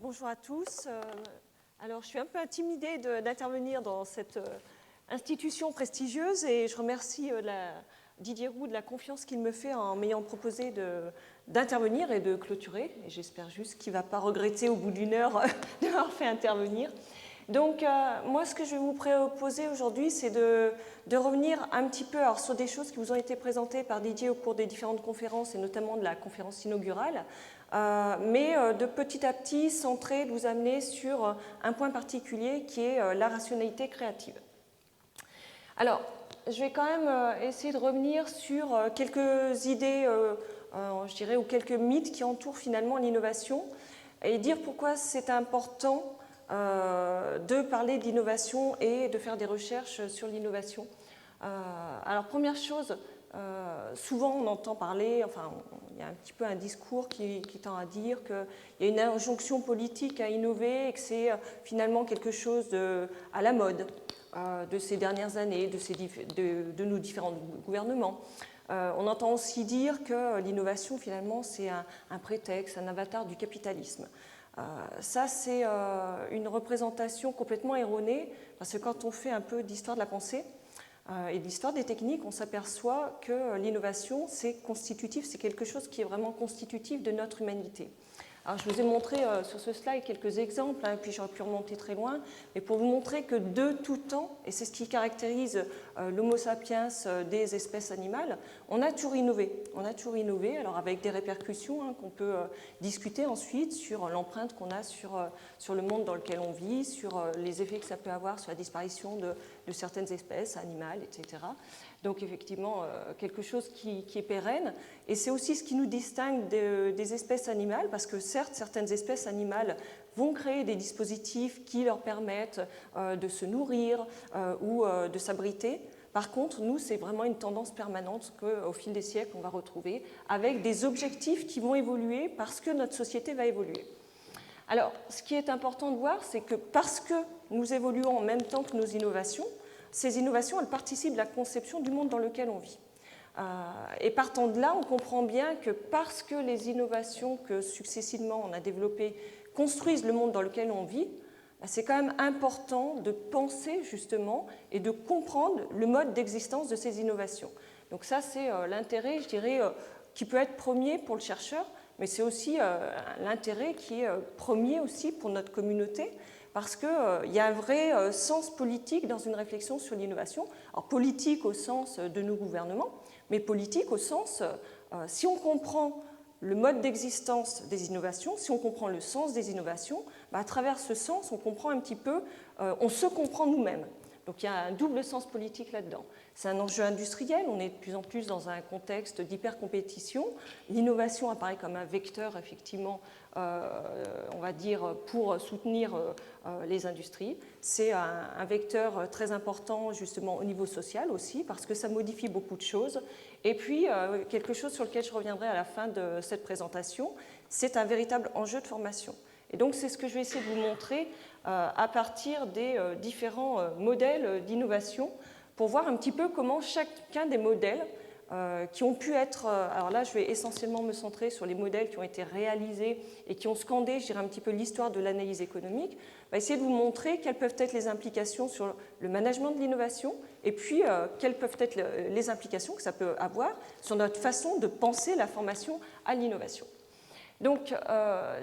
Bonjour à tous. Alors, je suis un peu intimidée d'intervenir dans cette institution prestigieuse et je remercie Didier Roux de la confiance qu'il me fait en m'ayant proposé d'intervenir et de clôturer. Et j'espère juste qu'il ne va pas regretter au bout d'une heure de m'avoir fait intervenir. Donc, moi, ce que je vais vous proposer aujourd'hui, c'est de revenir un petit peu sur des choses qui vous ont été présentées par Didier au cours des différentes conférences et notamment de la conférence inaugurale, mais de petit à petit centrer, de vous amener sur un point particulier qui est la rationalité créative. Alors, je vais quand même essayer de revenir sur quelques idées, je dirais, ou quelques mythes qui entourent finalement l'innovation et dire pourquoi c'est important de parler d'innovation et de faire des recherches sur l'innovation. Alors, première chose, souvent on entend parler, enfin il y a un petit peu un discours qui tend à dire qu'il y a une injonction politique à innover et que c'est finalement quelque chose à la mode de ces dernières années, de nos différents gouvernements. On entend aussi dire que l'innovation finalement c'est un prétexte, un avatar du capitalisme. Ça, c'est une représentation complètement erronée, parce que quand on fait un peu d'histoire de la pensée et de l'histoire des techniques, on s'aperçoit que l'innovation, c'est constitutif, c'est quelque chose qui est vraiment constitutif de notre humanité. Alors, je vous ai montré sur ce slide quelques exemples, puis j'aurais pu remonter très loin, mais pour vous montrer que de tout temps, et c'est ce qui caractérise l'Homo sapiens des espèces animales, on a toujours innové. On a toujours innové, alors avec des répercussions qu'on peut discuter ensuite sur l'empreinte qu'on a sur le monde dans lequel on vit, sur les effets que ça peut avoir sur la disparition de certaines espèces animales, etc. Donc effectivement, quelque chose qui est pérenne. Et c'est aussi ce qui nous distingue des espèces animales, parce que certes, certaines espèces animales vont créer des dispositifs qui leur permettent de se nourrir ou de s'abriter. Par contre, nous, c'est vraiment une tendance permanente qu'au fil des siècles, on va retrouver, avec des objectifs qui vont évoluer parce que notre société va évoluer. Alors, ce qui est important de voir, c'est que parce que nous évoluons en même temps que nos innovations, ces innovations, elles participent de la conception du monde dans lequel on vit. Et partant de là, on comprend bien que parce que les innovations que successivement on a développées construisent le monde dans lequel on vit, c'est quand même important de penser justement et de comprendre le mode d'existence de ces innovations. Donc ça, c'est l'intérêt, je dirais, qui peut être premier pour le chercheur, mais c'est aussi l'intérêt qui est premier aussi pour notre communauté, parce qu'il y a un vrai sens politique dans une réflexion sur l'innovation. Alors politique au sens de nos gouvernements, mais politique au sens, si on comprend le mode d'existence des innovations, si on comprend le sens des innovations, à travers ce sens, on comprend un petit peu, on se comprend nous-mêmes. Donc il y a un double sens politique là-dedans. C'est un enjeu industriel, on est de plus en plus dans un contexte d'hypercompétition. L'innovation apparaît comme un vecteur, effectivement, on va dire, pour soutenir les industries. C'est un vecteur très important, justement, au niveau social aussi, parce que ça modifie beaucoup de choses. Et puis, quelque chose sur lequel je reviendrai à la fin de cette présentation, c'est un véritable enjeu de formation. Et donc, c'est ce que je vais essayer de vous montrer à partir des différents modèles d'innovation pour voir un petit peu comment chacun des modèles qui ont pu être... alors là, je vais essentiellement me centrer sur les modèles qui ont été réalisés et qui ont scandé, je dirais, un petit peu l'histoire de l'analyse économique, va essayer de vous montrer quelles peuvent être les implications sur le management de l'innovation et puis quelles peuvent être les implications que ça peut avoir sur notre façon de penser la formation à l'innovation. Donc,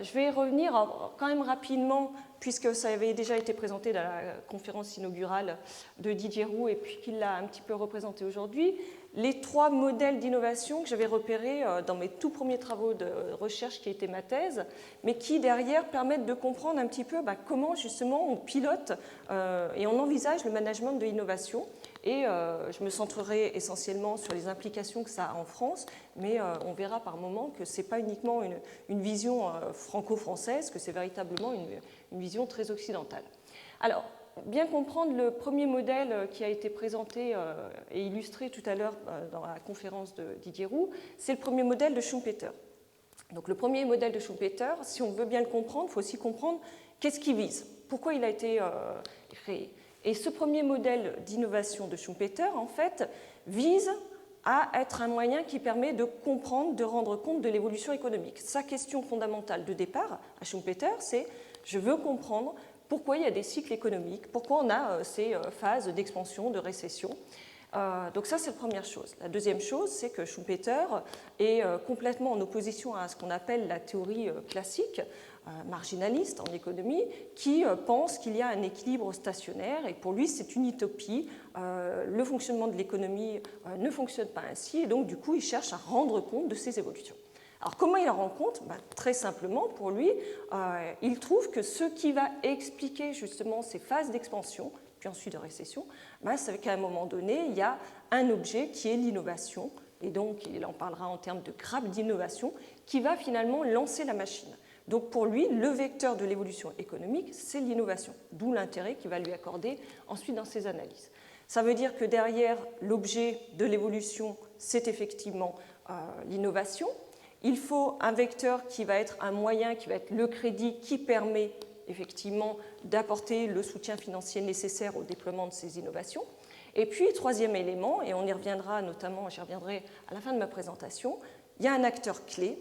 je vais revenir quand même rapidement, puisque ça avait déjà été présenté dans la conférence inaugurale de Didier Roux et puis qu'il l'a un petit peu représenté aujourd'hui, les trois modèles d'innovation que j'avais repérés dans mes tout premiers travaux de recherche qui étaient ma thèse, mais qui derrière permettent de comprendre un petit peu comment justement on pilote et on envisage le management de l'innovation. Et je me centrerai essentiellement sur les implications que ça a en France, mais on verra par moment que ce n'est pas uniquement une vision franco-française, que c'est véritablement une vision très occidentale. Alors, bien comprendre le premier modèle qui a été présenté et illustré tout à l'heure dans la conférence de Didier Roux, c'est le premier modèle de Schumpeter. Donc le premier modèle de Schumpeter, si on veut bien le comprendre, il faut aussi comprendre qu'est-ce qu'il vise, pourquoi il a été créé. Et ce premier modèle d'innovation de Schumpeter, en fait, vise à être un moyen qui permet de comprendre, de rendre compte de l'évolution économique. Sa question fondamentale de départ à Schumpeter, c'est « je veux comprendre pourquoi il y a des cycles économiques, pourquoi on a ces phases d'expansion, de récession ». Donc ça, c'est la première chose. La deuxième chose, c'est que Schumpeter est complètement en opposition à ce qu'on appelle la théorie classique, marginaliste en économie, qui pense qu'il y a un équilibre stationnaire, et pour lui, c'est une utopie. Le fonctionnement de l'économie ne fonctionne pas ainsi, et donc du coup, il cherche à rendre compte de ces évolutions. Alors comment il en rend compte? Très simplement, pour lui, il trouve que ce qui va expliquer justement ces phases d'expansion, puis ensuite de récession, c'est qu'à un moment donné, il y a un objet qui est l'innovation, et donc il en parlera en termes de grappe d'innovation, qui va finalement lancer la machine. Donc pour lui, le vecteur de l'évolution économique, c'est l'innovation, d'où l'intérêt qu'il va lui accorder ensuite dans ses analyses. Ça veut dire que derrière l'objet de l'évolution, c'est effectivement l'innovation. Il faut un vecteur qui va être un moyen, qui va être le crédit, qui permet effectivement d'apporter le soutien financier nécessaire au déploiement de ces innovations. Et puis, troisième élément, et on y reviendra notamment, j'y reviendrai à la fin de ma présentation, il y a un acteur clé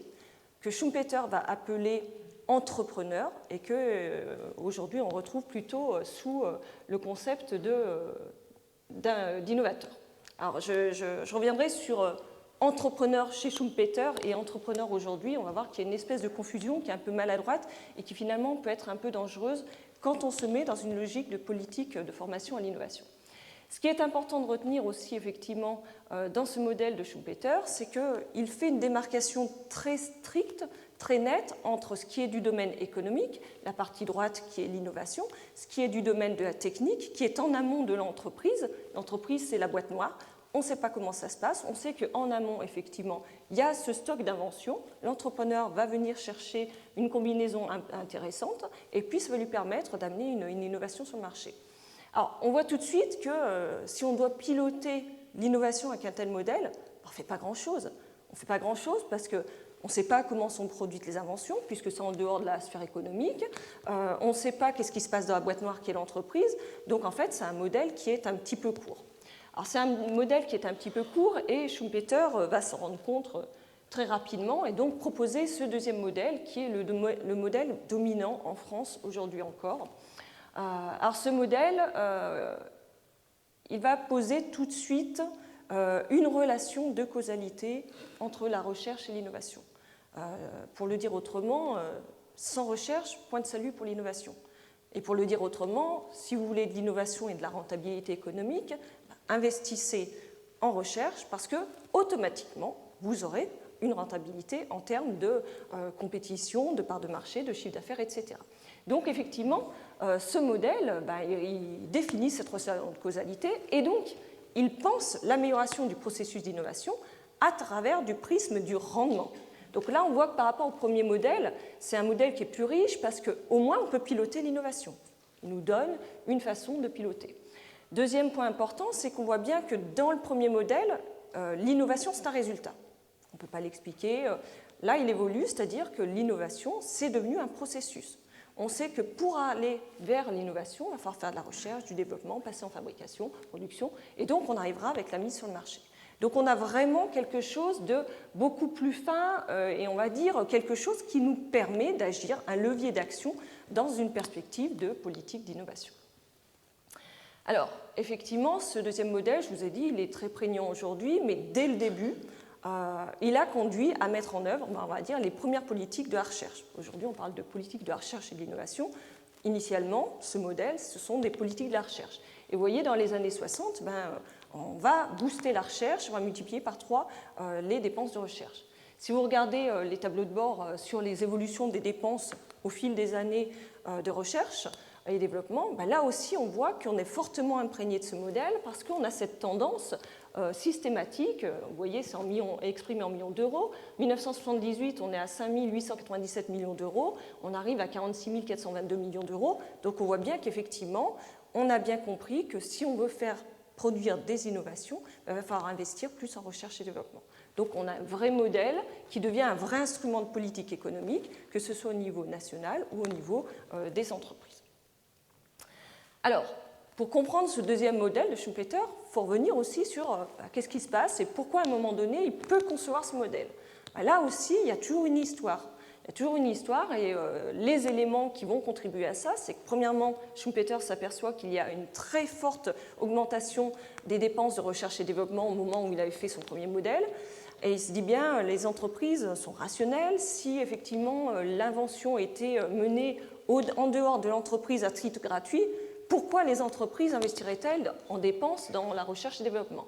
que Schumpeter va appeler entrepreneur et qu'aujourd'hui on retrouve plutôt sous le concept d'innovateur. Alors, je reviendrai sur entrepreneur chez Schumpeter et entrepreneur aujourd'hui. On va voir qu'il y a une espèce de confusion qui est un peu maladroite et qui finalement peut être un peu dangereuse quand on se met dans une logique de politique de formation à l'innovation. Ce qui est important de retenir aussi effectivement dans ce modèle de Schumpeter, c'est qu'il fait une démarcation très stricte, très nette entre ce qui est du domaine économique, la partie droite qui est l'innovation, ce qui est du domaine de la technique, qui est en amont de l'entreprise. L'entreprise, c'est la boîte noire. On ne sait pas comment ça se passe. On sait qu'en amont, effectivement, il y a ce stock d'inventions. L'entrepreneur va venir chercher une combinaison intéressante et puis ça va lui permettre d'amener une innovation sur le marché. Alors, on voit tout de suite que si on doit piloter l'innovation avec un tel modèle, on ne fait pas grand-chose. On ne fait pas grand-chose parce qu'on ne sait pas comment sont produites les inventions, puisque c'est en dehors de la sphère économique. On ne sait pas qu'est-ce qui se passe dans la boîte noire qui est l'entreprise. Donc, en fait, c'est un modèle qui est un petit peu court. Alors, c'est un modèle qui est un petit peu court et Schumpeter va s'en rendre compte très rapidement et donc proposer ce deuxième modèle qui est le modèle dominant en France aujourd'hui encore. Alors ce modèle, il va poser tout de suite une relation de causalité entre la recherche et l'innovation. Pour le dire autrement, sans recherche, point de salut pour l'innovation. Et pour le dire autrement, si vous voulez de l'innovation et de la rentabilité économique, investissez en recherche parce que automatiquement, vous aurez une rentabilité en termes de compétition, de part de marché, de chiffre d'affaires, etc. Donc effectivement, ce modèle, il définit cette relation de causalité et donc il pense l'amélioration du processus d'innovation à travers du prisme du rendement. Donc là, on voit que par rapport au premier modèle, c'est un modèle qui est plus riche parce qu'au moins on peut piloter l'innovation. Il nous donne une façon de piloter. Deuxième point important, c'est qu'on voit bien que dans le premier modèle, l'innovation, c'est un résultat. On ne peut pas l'expliquer. Là, il évolue, c'est-à-dire que l'innovation, c'est devenu un processus. On sait que pour aller vers l'innovation, il va falloir faire de la recherche, du développement, passer en fabrication, production, et donc on arrivera avec la mise sur le marché. Donc on a vraiment quelque chose de beaucoup plus fin et on va dire quelque chose qui nous permet d'agir, un levier d'action dans une perspective de politique d'innovation. Alors, effectivement, ce deuxième modèle, je vous ai dit, il est très prégnant aujourd'hui, mais dès le début, il a conduit à mettre en œuvre, on va dire, les premières politiques de la recherche. Aujourd'hui, on parle de politique de la recherche et de l'innovation. Initialement, ce modèle, ce sont des politiques de la recherche. Et vous voyez, dans les années 60, on va booster la recherche, on va multiplier par 3 les dépenses de recherche. Si vous regardez les tableaux de bord sur les évolutions des dépenses au fil des années de recherche et développement, là aussi, on voit qu'on est fortement imprégné de ce modèle parce qu'on a cette tendance systématique. Vous voyez, c'est exprimé en millions d'euros. 1978, on est à 5 897 millions d'euros. On arrive à 46 422 millions d'euros. Donc on voit bien qu'effectivement, on a bien compris que si on veut faire produire des innovations, il va falloir investir plus en recherche et développement. Donc on a un vrai modèle qui devient un vrai instrument de politique économique, que ce soit au niveau national ou au niveau des entreprises. Alors, pour comprendre ce deuxième modèle de Schumpeter, il faut revenir aussi sur qu'est-ce qui se passe et pourquoi à un moment donné il peut concevoir ce modèle. Là aussi, il y a toujours une histoire. Il y a toujours une histoire et les éléments qui vont contribuer à ça, c'est que premièrement, Schumpeter s'aperçoit qu'il y a une très forte augmentation des dépenses de recherche et développement au moment où il avait fait son premier modèle. Et il se dit bien, les entreprises sont rationnelles. Si effectivement l'invention était menée en dehors de l'entreprise à titre gratuit, pourquoi les entreprises investiraient-elles en dépenses dans la recherche et développement?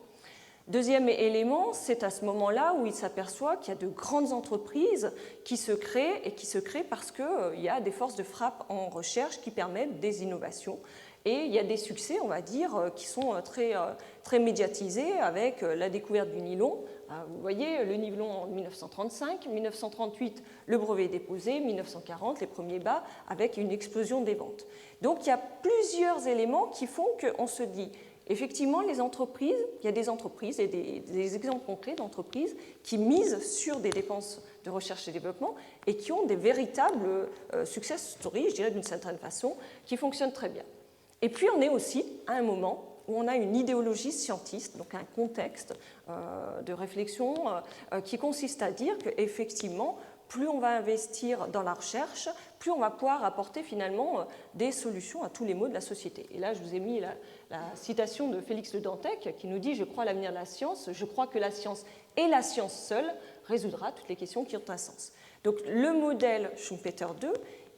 Deuxième élément, c'est à ce moment-là où il s'aperçoit qu'il y a de grandes entreprises qui se créent et qui se créent parce qu'il y a des forces de frappe en recherche qui permettent des innovations. Et il y a des succès, on va dire, qui sont très médiatisés avec la découverte du nylon. Vous voyez, le nylon en 1935, 1938, le brevet est déposé, 1940, les premiers bas, avec une explosion des ventes. Donc il y a plusieurs éléments qui font qu'on se dit, effectivement, les entreprises, il y a des entreprises et des exemples concrets d'entreprises qui misent sur des dépenses de recherche et développement et qui ont des véritables success stories, je dirais d'une certaine façon, qui fonctionnent très bien. Et puis on est aussi à un moment où on a une idéologie scientiste, donc un contexte de réflexion qui consiste à dire qu'effectivement, plus on va investir dans la recherche, plus on va pouvoir apporter finalement des solutions à tous les maux de la société. Et là, je vous ai mis la citation de Félix Le Dantec qui nous dit « Je crois à l'avenir de la science, je crois que la science et la science seule résoudra toutes les questions qui ont un sens. » Donc le modèle Schumpeter II,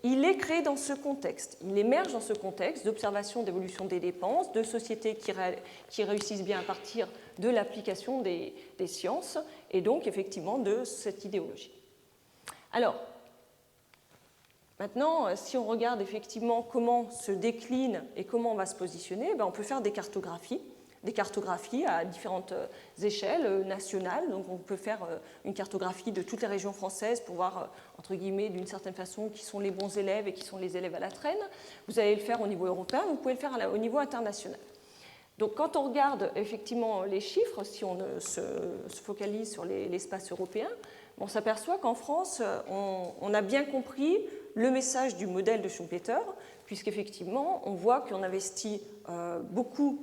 il est créé dans ce contexte. Il émerge dans ce contexte d'observation d'évolution des dépenses, de sociétés qui réussissent bien à partir de l'application des sciences, et donc effectivement de cette idéologie. Alors, maintenant, si on regarde effectivement comment se décline et comment on va se positionner, on peut faire des cartographies à différentes échelles nationales. Donc on peut faire une cartographie de toutes les régions françaises pour voir, entre guillemets, d'une certaine façon, qui sont les bons élèves et qui sont les élèves à la traîne. Vous allez le faire au niveau européen, vous pouvez le faire au niveau international. Donc quand on regarde effectivement les chiffres, si on se focalise sur l'espace européen, on s'aperçoit qu'en France, on a bien compris le message du modèle de Schumpeter, puisqu'effectivement, on voit qu'on investit beaucoup,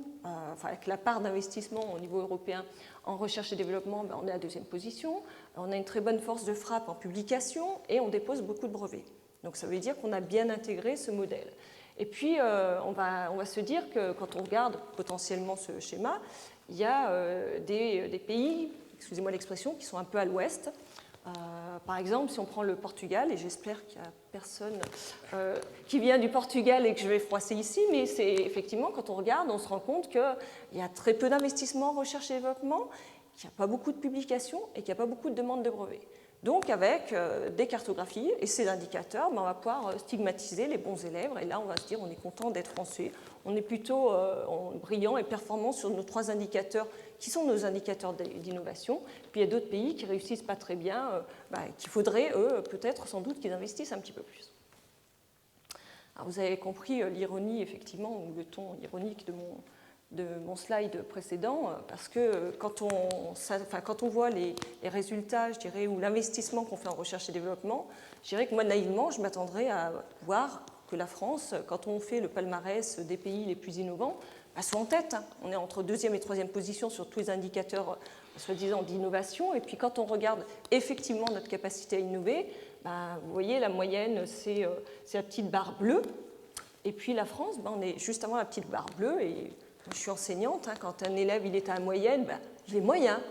avec la part d'investissement au niveau européen en recherche et développement, on est à deuxième position, on a une très bonne force de frappe en publication et on dépose beaucoup de brevets. Donc ça veut dire qu'on a bien intégré ce modèle. Et puis, on va se dire que quand on regarde potentiellement ce schéma, il y a des pays, excusez-moi l'expression, qui sont un peu à l'ouest. Par exemple, si on prend le Portugal, et j'espère qu'il n'y a personne qui vient du Portugal et que je vais froisser ici, mais c'est effectivement, quand on regarde, on se rend compte qu'il y a très peu d'investissement en recherche et développement, qu'il n'y a pas beaucoup de publications et qu'il n'y a pas beaucoup de demandes de brevets. Donc avec des cartographies et ces indicateurs, on va pouvoir stigmatiser les bons élèves et là on va se dire on est content d'être français, on est plutôt brillant et performant sur nos 3 indicateurs qui sont nos indicateurs d'innovation. Puis il y a d'autres pays qui ne réussissent pas très bien, qu'il faudrait eux peut-être sans doute qu'ils investissent un petit peu plus. Alors, vous avez compris l'ironie effectivement, ou le ton ironique de mon slide précédent, parce que quand on voit les résultats, je dirais, ou l'investissement qu'on fait en recherche et développement, je dirais que moi, naïvement, je m'attendrais à voir que la France, quand on fait le palmarès des pays les plus innovants, soit en tête. On est entre 2e et 3e position sur tous les indicateurs, soi-disant, d'innovation. Et puis quand on regarde effectivement notre capacité à innover, vous voyez, la moyenne, c'est la petite barre bleue. Et puis la France, on est juste avant la petite barre bleue. Et je suis enseignante, quand un élève il est à la moyenne, il est moyen,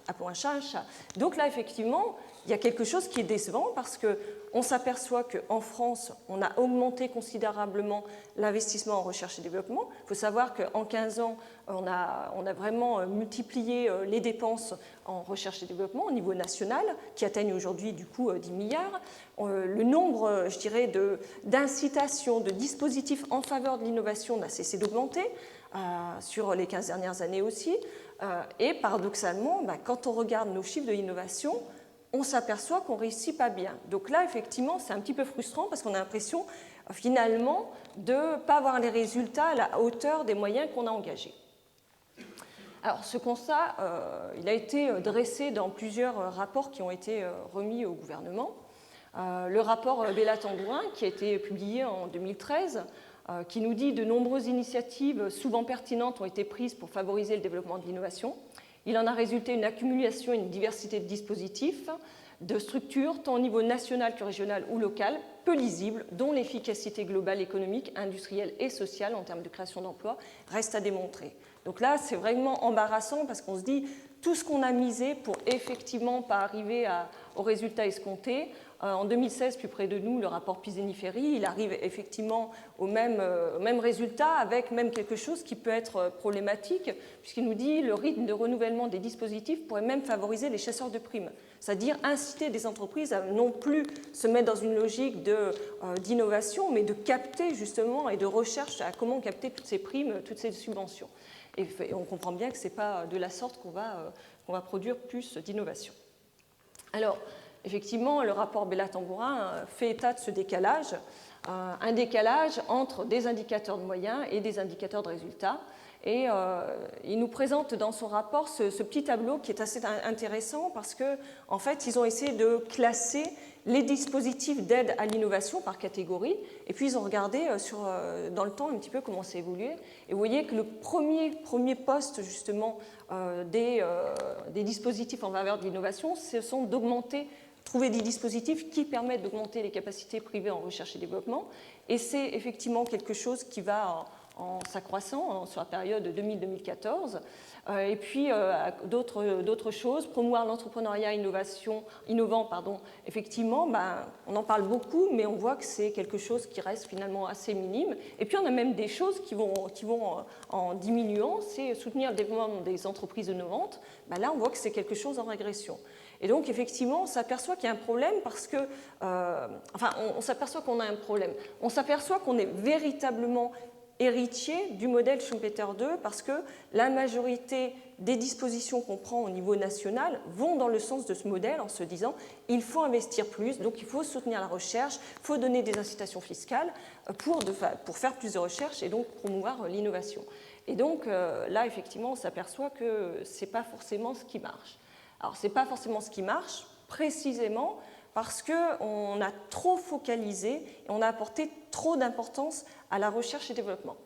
appelons un chat un chat. Donc là, effectivement, il y a quelque chose qui est décevant parce qu'on s'aperçoit qu'en France, on a augmenté considérablement l'investissement en recherche et développement. Il faut savoir qu'en 15 ans, on a vraiment multiplié les dépenses en recherche et développement au niveau national, qui atteignent aujourd'hui du coup 10 milliards. Le nombre, je dirais, d'incitations, de dispositifs en faveur de l'innovation n'a cessé d'augmenter. Sur les 15 dernières années aussi. Et paradoxalement, quand on regarde nos chiffres de l'innovation, on s'aperçoit qu'on ne réussit pas bien. Donc là, effectivement, c'est un petit peu frustrant parce qu'on a l'impression, finalement, de ne pas avoir les résultats à la hauteur des moyens qu'on a engagés. Alors, ce constat, il a été dressé dans plusieurs rapports qui ont été remis au gouvernement. Le rapport Bella-Tambourin, qui a été publié en 2013, qui nous dit « De nombreuses initiatives, souvent pertinentes, ont été prises pour favoriser le développement de l'innovation. Il en a résulté une accumulation et une diversité de dispositifs, de structures, tant au niveau national que régional ou local, peu lisibles, dont l'efficacité globale économique, industrielle et sociale en termes de création d'emplois reste à démontrer. » Donc là, c'est vraiment embarrassant parce qu'on se dit tout ce qu'on a misé pour effectivement pas arriver aux résultats escomptés. En 2016, plus près de nous, le rapport Pisani-Ferry, il arrive effectivement au même résultat avec même quelque chose qui peut être problématique puisqu'il nous dit le rythme de renouvellement des dispositifs pourrait même favoriser les chasseurs de primes, c'est-à-dire inciter des entreprises à non plus se mettre dans une logique d'innovation, mais de capter justement et de recherche à comment capter toutes ces primes, toutes ces subventions. Et on comprend bien que ce n'est pas de la sorte qu'on va produire plus d'innovation. Alors, effectivement, le rapport Bella-Tambourin fait état de ce décalage, un décalage entre des indicateurs de moyens et des indicateurs de résultats. Et il nous présente dans son rapport ce petit tableau qui est assez intéressant parce qu'en fait, ils ont essayé de classer les dispositifs d'aide à l'innovation par catégorie, et puis ils ont regardé dans le temps un petit peu comment ça évolué. Et vous voyez que le premier poste justement des dispositifs en faveur de l'innovation, ce sont d'augmenter, trouver des dispositifs qui permettent d'augmenter les capacités privées en recherche et développement. Et c'est effectivement quelque chose qui va en s'accroissant sur la période 2000-2014. Et puis d'autres choses, promouvoir l'entrepreneuriat innovant, effectivement, on en parle beaucoup, mais on voit que c'est quelque chose qui reste finalement assez minime. Et puis on a même des choses qui vont en diminuant, c'est soutenir le développement des entreprises innovantes. Là, on voit que c'est quelque chose en régression. Et donc, effectivement, on s'aperçoit qu'il y a un problème parce que... on s'aperçoit qu'on a un problème. On s'aperçoit qu'on est véritablement héritier du modèle Schumpeter II parce que la majorité des dispositions qu'on prend au niveau national vont dans le sens de ce modèle en se disant il faut investir plus, donc il faut soutenir la recherche, il faut donner des incitations fiscales pour faire plus de recherche et donc promouvoir l'innovation. Et donc là, effectivement, on s'aperçoit que ce n'est pas forcément ce qui marche. Alors, ce n'est pas forcément ce qui marche, précisément parce qu'on a trop focalisé et on a apporté trop d'importance à la recherche et développement.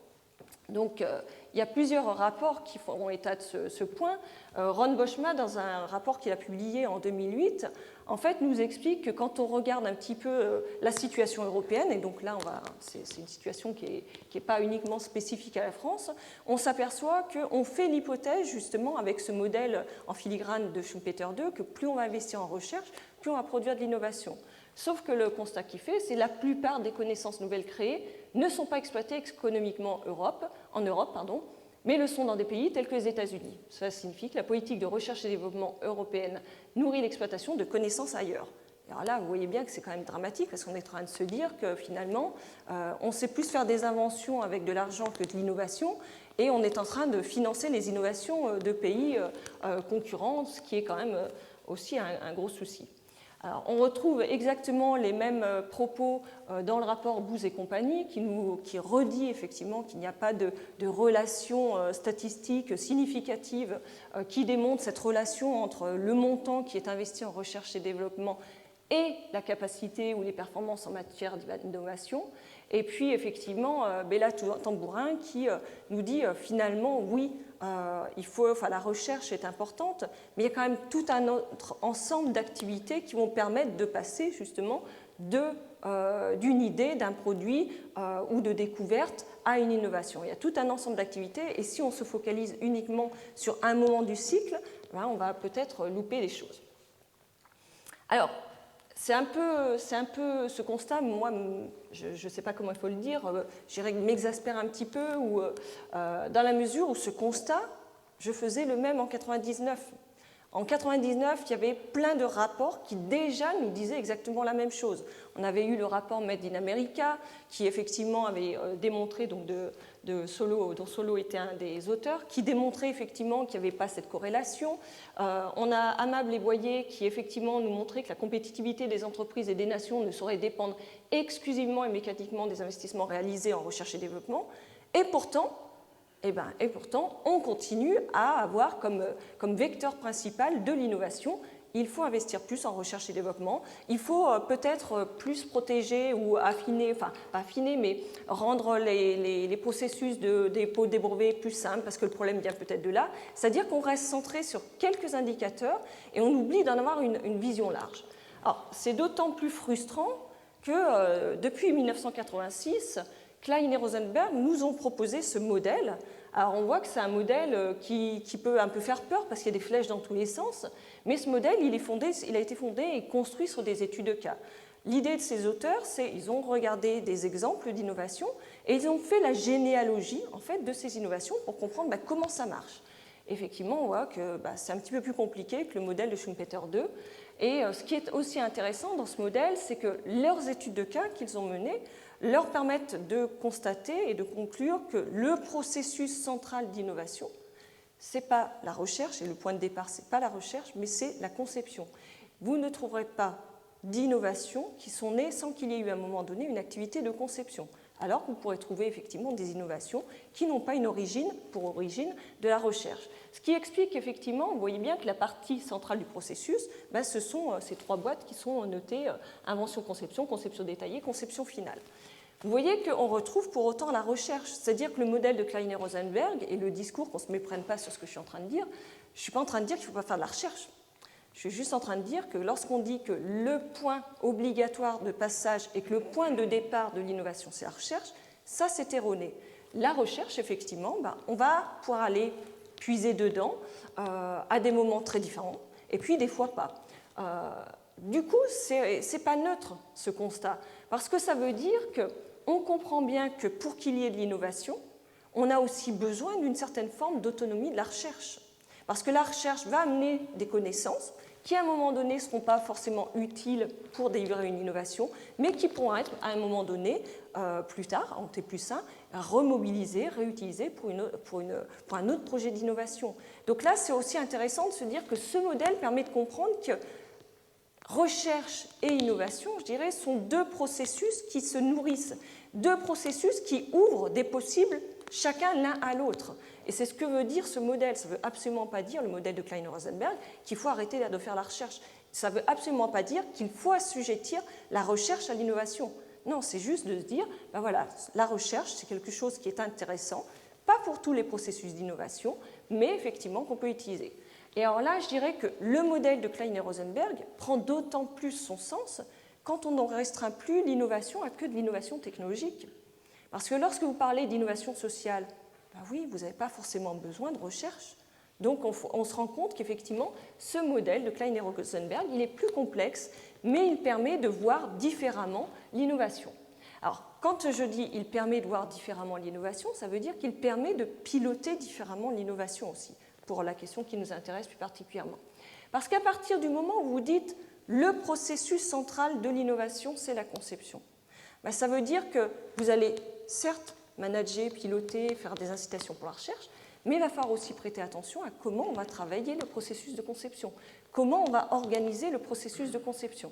Donc, il y a plusieurs rapports qui font état de ce point. Ron Boschma, dans un rapport qu'il a publié en 2008, en fait, nous explique que quand on regarde un petit peu la situation européenne, et donc là, c'est une situation qui n'est pas uniquement spécifique à la France, on s'aperçoit qu'on fait l'hypothèse, justement, avec ce modèle en filigrane de Schumpeter II, que plus on va investir en recherche, plus on va produire de l'innovation. Sauf que le constat qu'il fait, c'est que la plupart des connaissances nouvelles créées ne sont pas exploitées économiquement en Europe, mais le sont dans des pays tels que les États-Unis. Cela signifie que la politique de recherche et développement européenne nourrit l'exploitation de connaissances ailleurs. Alors là, vous voyez bien que c'est quand même dramatique parce qu'on est en train de se dire que finalement, on sait plus faire des inventions avec de l'argent que de l'innovation et on est en train de financer les innovations de pays concurrents, ce qui est quand même aussi un gros souci. Alors, on retrouve exactement les mêmes propos dans le rapport Booz et compagnie qui redit effectivement qu'il n'y a pas de relation statistique significative qui démontre cette relation entre le montant qui est investi en recherche et développement et la capacité ou les performances en matière d'innovation. Et puis effectivement, Bella-Tambourin qui nous dit finalement oui, la recherche est importante, mais il y a quand même tout un autre ensemble d'activités qui vont permettre de passer justement d'une idée, d'un produit ou de découverte à une innovation. Il y a tout un ensemble d'activités et si on se focalise uniquement sur un moment du cycle, on va peut-être louper les choses. Alors, c'est un peu ce constat, moi, je ne sais pas comment il faut le dire, je dirais qu'il m'exaspère un petit peu, dans la mesure où ce constat, je faisais le même en 1999. En 1999, il y avait plein de rapports qui déjà nous disaient exactement la même chose. On avait eu le rapport Made in America, qui effectivement avait démontré, donc dont Solow était un des auteurs, qui démontrait effectivement qu'il n'y avait pas cette corrélation. On a Amable et Boyer qui effectivement nous montrait que la compétitivité des entreprises et des nations ne saurait dépendre exclusivement et mécaniquement des investissements réalisés en recherche et développement. Et pourtant, on continue à avoir comme vecteur principal de l'innovation il faut investir plus en recherche et développement, il faut peut-être plus protéger ou affiner, enfin pas affiner, mais rendre les processus de dépôt des brevets plus simples, parce que le problème vient peut-être de là. C'est-à-dire qu'on reste centré sur quelques indicateurs et on oublie d'en avoir une vision large. Alors, c'est d'autant plus frustrant que depuis 1986, Klein et Rosenberg nous ont proposé ce modèle. Alors on voit que c'est un modèle qui peut un peu faire peur parce qu'il y a des flèches dans tous les sens, mais ce modèle, il a été fondé et construit sur des études de cas. L'idée de ces auteurs, c'est qu'ils ont regardé des exemples d'innovation et ils ont fait la généalogie en fait, de ces innovations pour comprendre comment ça marche. Effectivement, on voit que c'est un petit peu plus compliqué que le modèle de Schumpeter 2. Et ce qui est aussi intéressant dans ce modèle, c'est que leurs études de cas qu'ils ont menées leur permettent de constater et de conclure que le processus central d'innovation, ce n'est pas la recherche, et le point de départ, ce n'est pas la recherche, mais c'est la conception. Vous ne trouverez pas d'innovations qui sont nées sans qu'il y ait eu à un moment donné une activité de conception, alors que vous pourrez trouver effectivement des innovations qui n'ont pas une origine pour origine de la recherche. Ce qui explique effectivement, vous voyez bien que la partie centrale du processus, ce sont ces trois boîtes qui sont notées invention-conception, conception détaillée, conception finale. Vous voyez qu'on retrouve pour autant la recherche, c'est-à-dire que le modèle de Klein et Rosenberg et le discours, qu'on ne se méprenne pas sur ce que je suis en train de dire, je ne suis pas en train de dire qu'il ne faut pas faire de la recherche. Je suis juste en train de dire que lorsqu'on dit que le point obligatoire de passage et que le point de départ de l'innovation, c'est la recherche, ça c'est erroné. La recherche, effectivement, on va pouvoir aller puiser dedans à des moments très différents, et puis des fois pas. Du coup, ce n'est pas neutre ce constat, parce que ça veut dire qu'on comprend bien que pour qu'il y ait de l'innovation, on a aussi besoin d'une certaine forme d'autonomie de la recherche. Parce que la recherche va amener des connaissances qui, à un moment donné, ne seront pas forcément utiles pour délivrer une innovation, mais qui pourront être, à un moment donné, plus tard, en T+1, remobilisées, réutilisées pour un autre projet d'innovation. Donc là, c'est aussi intéressant de se dire que ce modèle permet de comprendre que recherche et innovation, je dirais, sont deux processus qui se nourrissent, deux processus qui ouvrent des possibles chacun l'un à l'autre. Et c'est ce que veut dire ce modèle. Ça ne veut absolument pas dire, le modèle de Klein et Rosenberg, qu'il faut arrêter de faire la recherche. Ça ne veut absolument pas dire qu'il faut assujettir la recherche à l'innovation. Non, c'est juste de se dire, voilà, la recherche, c'est quelque chose qui est intéressant, pas pour tous les processus d'innovation, mais effectivement qu'on peut utiliser. Et alors là, je dirais que le modèle de Klein et Rosenberg prend d'autant plus son sens quand on ne restreint plus l'innovation à que de l'innovation technologique. Parce que lorsque vous parlez d'innovation sociale, oui, vous n'avez pas forcément besoin de recherche. Donc on se rend compte qu'effectivement, ce modèle de Klein et Rosenberg, il est plus complexe, mais il permet de voir différemment l'innovation. Alors, quand je dis il permet de voir différemment l'innovation, ça veut dire qu'il permet de piloter différemment l'innovation aussi, pour la question qui nous intéresse plus particulièrement. Parce qu'à partir du moment où vous dites le processus central de l'innovation, c'est la conception, ça veut dire que vous allez certes manager, piloter, faire des incitations pour la recherche, mais il va falloir aussi prêter attention à comment on va travailler le processus de conception, comment on va organiser le processus de conception.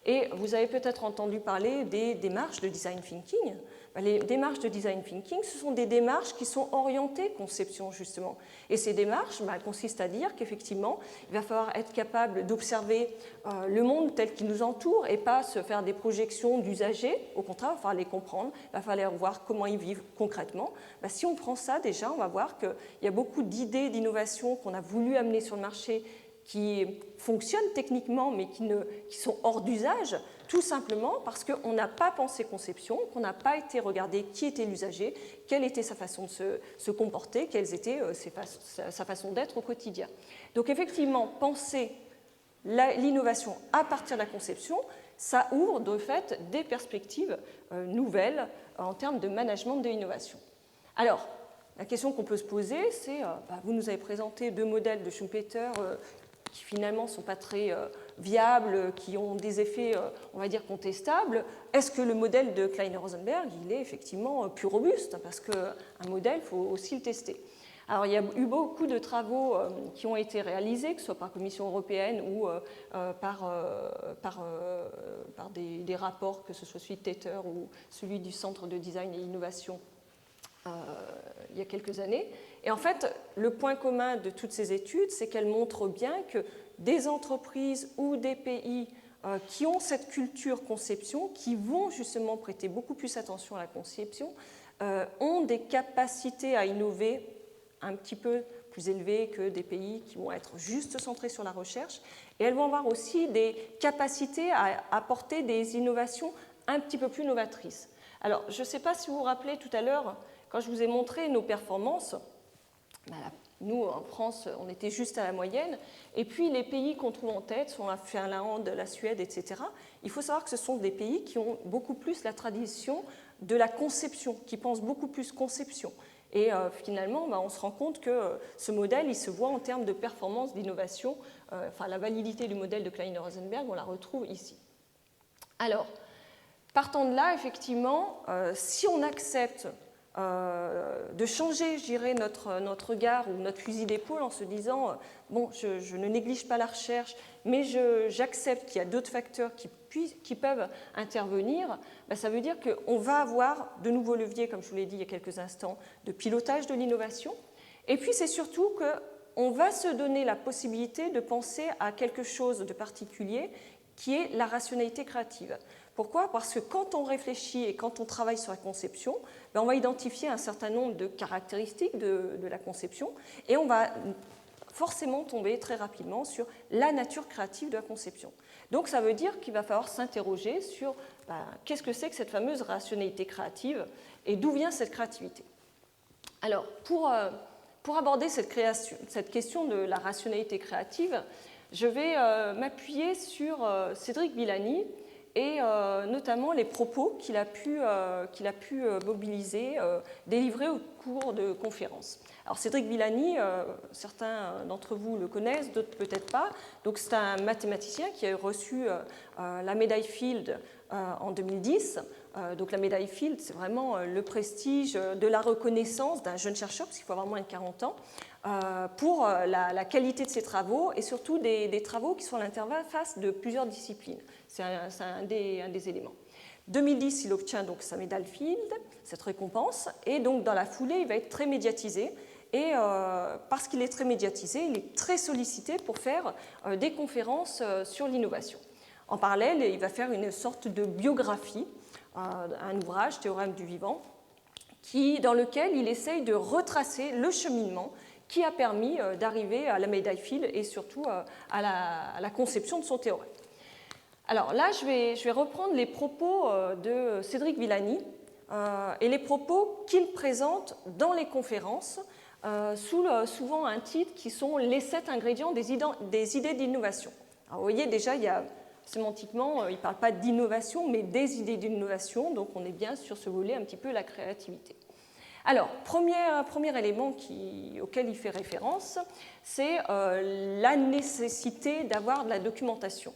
Et vous avez peut-être entendu parler des démarches de design thinking. Les démarches de design thinking, ce sont des démarches qui sont orientées conception, justement. Et ces démarches consistent à dire qu'effectivement, il va falloir être capable d'observer le monde tel qu'il nous entoure et pas se faire des projections d'usagers. Au contraire, il va falloir les comprendre, il va falloir voir comment ils vivent concrètement. Si on prend ça, déjà, on va voir qu'il y a beaucoup d'idées d'innovation qu'on a voulu amener sur le marché qui fonctionnent techniquement mais qui sont hors d'usage, tout simplement parce qu'on n'a pas pensé conception, qu'on n'a pas été regarder qui était l'usager, quelle était sa façon de se comporter, quelle était sa façon d'être au quotidien. Donc effectivement, penser l'innovation à partir de la conception, ça ouvre de fait des perspectives nouvelles en termes de management de l'innovation. Alors, la question qu'on peut se poser, c'est, vous nous avez présenté deux modèles de Schumpeter qui finalement ne sont pas très viables, qui ont des effets, on va dire, contestables. Est-ce que le modèle de Klein et Rosenberg, il est effectivement plus robuste? Parce qu'un modèle, il faut aussi le tester. Alors, il y a eu beaucoup de travaux qui ont été réalisés, que ce soit par la Commission européenne ou par des rapports, que ce soit celui de Teter ou celui du Centre de design et innovation il y a quelques années. Et en fait, le point commun de toutes ces études, c'est qu'elles montrent bien que des entreprises ou des pays qui ont cette culture conception, qui vont justement prêter beaucoup plus attention à la conception, ont des capacités à innover un petit peu plus élevées que des pays qui vont être juste centrés sur la recherche. Et elles vont avoir aussi des capacités à apporter des innovations un petit peu plus novatrices. Alors, je ne sais pas si vous vous rappelez tout à l'heure, quand je vous ai montré nos performances, nous, en France, on était juste à la moyenne. Et puis, les pays qu'on trouve en tête sont la Finlande, la Suède, etc. Il faut savoir que ce sont des pays qui ont beaucoup plus la tradition de la conception, qui pensent beaucoup plus conception. Et finalement, on se rend compte que ce modèle, il se voit en termes de performance, d'innovation. La validité du modèle de Kleiner-Rosenberg, on la retrouve ici. Alors, partant de là, effectivement, si on accepte de changer, je dirais, notre regard ou notre fusil d'épaule en se disant bon, je ne néglige pas la recherche, mais j'accepte qu'il y a d'autres facteurs qui peuvent intervenir, ça veut dire qu'on va avoir de nouveaux leviers, comme je vous l'ai dit il y a quelques instants, de pilotage de l'innovation. Et puis c'est surtout qu'on va se donner la possibilité de penser à quelque chose de particulier qui est la rationalité créative. Pourquoi ? Parce que quand on réfléchit et quand on travaille sur la conception, on va identifier un certain nombre de caractéristiques de la conception et on va forcément tomber très rapidement sur la nature créative de la conception. Donc ça veut dire qu'il va falloir s'interroger sur qu'est-ce que c'est que cette fameuse rationalité créative et d'où vient cette créativité. Alors pour aborder cette question de la rationalité créative, je vais m'appuyer sur Cédric Villani, et notamment les propos qu'il a pu mobiliser, délivrer au cours de conférences. Alors Cédric Villani, certains d'entre vous le connaissent, d'autres peut-être pas. Donc c'est un mathématicien qui a reçu la médaille Fields en 2010. Donc la médaille Fields, c'est vraiment le prestige de la reconnaissance d'un jeune chercheur, parce qu'il faut avoir moins de 40 ans, pour la qualité de ses travaux et surtout des travaux qui sont à l'interface de plusieurs disciplines. C'est un des éléments. 2010, il obtient donc sa médaille Fields, cette récompense, et donc dans la foulée, il va être très médiatisé. Et parce qu'il est très médiatisé, il est très sollicité pour faire des conférences sur l'innovation. En parallèle, il va faire une sorte de biographie, un ouvrage, Théorème du vivant, dans lequel il essaye de retracer le cheminement qui a permis d'arriver à la médaille Fields et surtout à la conception de son théorème. Alors là, je vais reprendre les propos de Cédric Villani et les propos qu'il présente dans les conférences sous souvent un titre qui sont les 7 ingrédients des idées d'innovation. Alors vous voyez déjà, sémantiquement, il ne parle pas d'innovation, mais des idées d'innovation, donc on est bien sur ce volet un petit peu la créativité. Alors, premier élément auquel il fait référence, c'est la nécessité d'avoir de la documentation.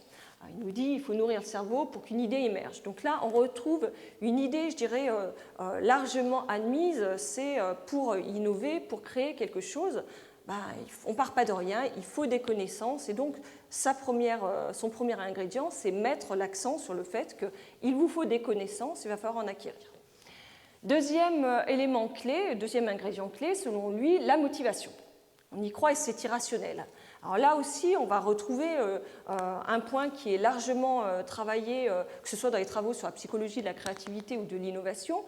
Il nous dit qu'il faut nourrir le cerveau pour qu'une idée émerge. Donc là, on retrouve une idée, je dirais, largement admise, c'est pour innover, pour créer quelque chose, on ne part pas de rien, il faut des connaissances. Et donc, son premier ingrédient, c'est mettre l'accent sur le fait qu'il vous faut des connaissances, il va falloir en acquérir. Deuxième élément clé, deuxième ingrédient clé, selon lui, la motivation. On y croit et c'est irrationnel. Alors là aussi, on va retrouver un point qui est largement travaillé, que ce soit dans les travaux sur la psychologie de la créativité ou de l'innovation,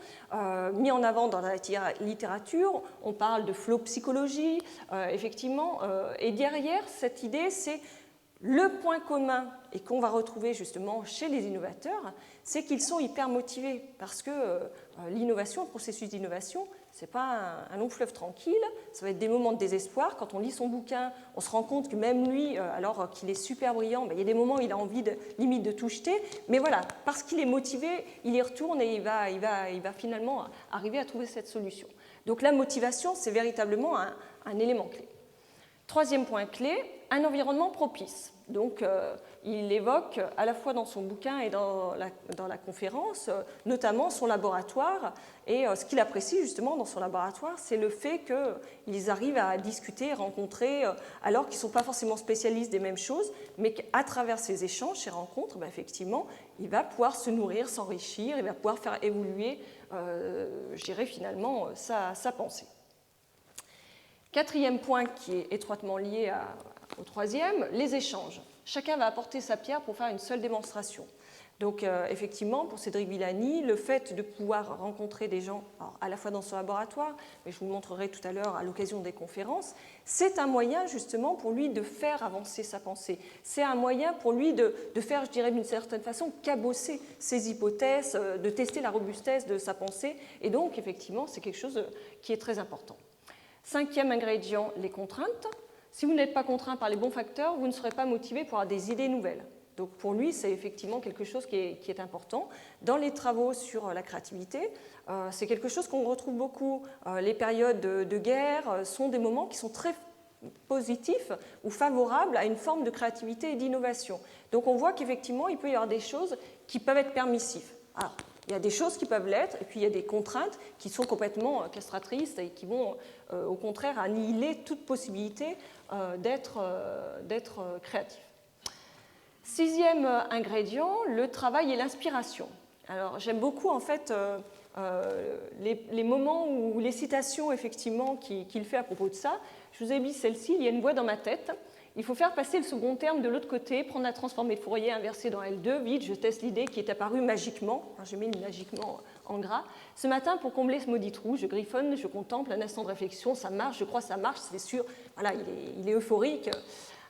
mis en avant dans la littérature. On parle de flow psychologie, effectivement. Et derrière, cette idée, c'est le point commun et qu'on va retrouver justement chez les innovateurs, c'est qu'ils sont hyper motivés parce que l'innovation, le processus d'innovation, ce n'est pas un long fleuve tranquille, ça va être des moments de désespoir. Quand on lit son bouquin, on se rend compte que même lui, alors qu'il est super brillant, il y a des moments où il a envie limite de tout jeter, mais voilà, parce qu'il est motivé, il y retourne et il va finalement arriver à trouver cette solution. Donc la motivation, c'est véritablement un élément clé. Troisième point clé, un environnement propice. Donc, il évoque à la fois dans son bouquin et dans la conférence, notamment son laboratoire. Et ce qu'il apprécie justement dans son laboratoire, c'est le fait qu'ils arrivent à discuter, rencontrer, alors qu'ils ne sont pas forcément spécialistes des mêmes choses, mais qu'à travers ces échanges, ces rencontres, effectivement, il va pouvoir se nourrir, s'enrichir, il va pouvoir faire évoluer, je dirais finalement, sa pensée. Quatrième point qui est étroitement lié au troisième, les échanges. Chacun va apporter sa pierre pour faire une seule démonstration. Donc effectivement, pour Cédric Villani, le fait de pouvoir rencontrer des gens, à la fois dans son laboratoire, mais je vous le montrerai tout à l'heure à l'occasion des conférences, c'est un moyen justement pour lui de faire avancer sa pensée. C'est un moyen pour lui de faire, je dirais d'une certaine façon, cabosser ses hypothèses, de tester la robustesse de sa pensée. Et donc effectivement, c'est quelque chose qui est très important. Cinquième ingrédient, les contraintes. Si vous n'êtes pas contraint par les bons facteurs, vous ne serez pas motivé pour avoir des idées nouvelles. Donc pour lui, c'est effectivement quelque chose qui est important. Dans les travaux sur la créativité, c'est quelque chose qu'on retrouve beaucoup. Les périodes de guerre sont des moments qui sont très positifs ou favorables à une forme de créativité et d'innovation. Donc on voit qu'effectivement, il peut y avoir des choses qui peuvent être permissives. Alors, il y a des choses qui peuvent l'être, et puis il y a des contraintes qui sont complètement castratrices et qui vont au contraire annihiler toute possibilité d'être créatif. Sixième ingrédient, le travail et l'inspiration. Alors j'aime beaucoup en fait les moments ou les citations effectivement qu'il fait à propos de ça. Je vous ai mis celle-ci, il y a une voix dans ma tête. Il faut faire passer le second terme de l'autre côté, prendre un transformé de Fourier inversé dans L2, vite, je teste l'idée qui est apparue magiquement, j'ai mis magiquement en gras. Ce matin, pour combler ce maudit trou, je griffonne, je contemple un instant de réflexion, ça marche, je crois que ça marche, c'est sûr, voilà, il est euphorique.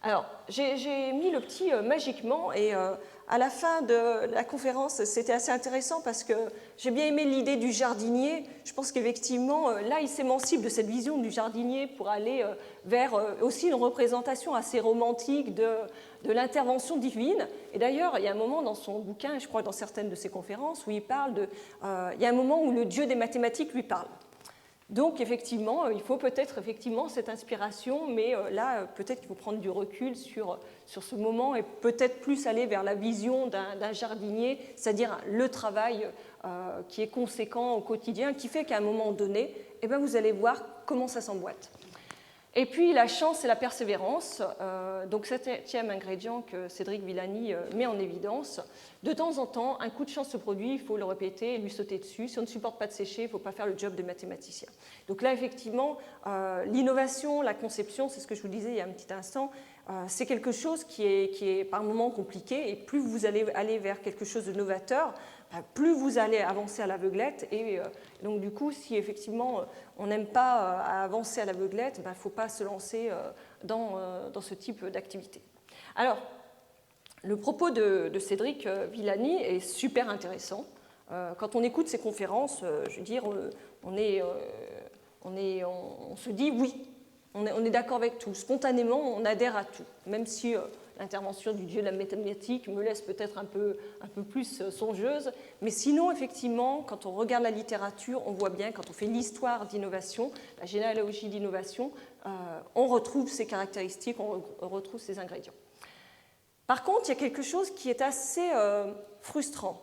Alors, j'ai mis le petit magiquement et à la fin de la conférence, c'était assez intéressant parce que j'ai bien aimé l'idée du jardinier. Je pense qu'effectivement, là, il s'émancipe de cette vision du jardinier pour aller vers aussi une représentation assez romantique de l'intervention divine. Et d'ailleurs, il y a un moment dans son bouquin, je crois dans certaines de ses conférences, où il parle il y a un moment où le dieu des mathématiques lui parle. Donc, effectivement, il faut peut-être effectivement cette inspiration, mais là, peut-être qu'il faut prendre du recul sur ce moment et peut-être plus aller vers la vision d'un jardinier, c'est-à-dire le travail qui est conséquent au quotidien, qui fait qu'à un moment donné, eh bien, vous allez voir comment ça s'emboîte. Et puis, la chance et la persévérance, donc septième ingrédient que Cédric Villani met en évidence. De temps en temps, un coup de chance se produit, il faut le répéter et lui sauter dessus. Si on ne supporte pas de sécher, il ne faut pas faire le job de mathématicien. Donc là, effectivement, l'innovation, la conception, c'est ce que je vous disais il y a un petit instant, c'est quelque chose qui est par moments compliqué, et plus vous allez aller vers quelque chose de novateur, plus vous allez avancer à l'aveuglette. Et donc du coup, si effectivement on n'aime pas avancer à l'aveuglette, il ne faut pas se lancer dans ce type d'activité. Alors, le propos de Cédric Villani est super intéressant. Quand on écoute ses conférences, je veux dire, on se dit oui, on est d'accord avec tout. Spontanément, on adhère à tout, même si l'intervention du dieu de la mathématique me laisse peut-être un peu plus songeuse. Mais sinon, effectivement, quand on regarde la littérature, on voit bien, quand on fait l'histoire d'innovation, la généalogie d'innovation, on retrouve ces caractéristiques, on retrouve ces ingrédients. Par contre, il y a quelque chose qui est assez frustrant.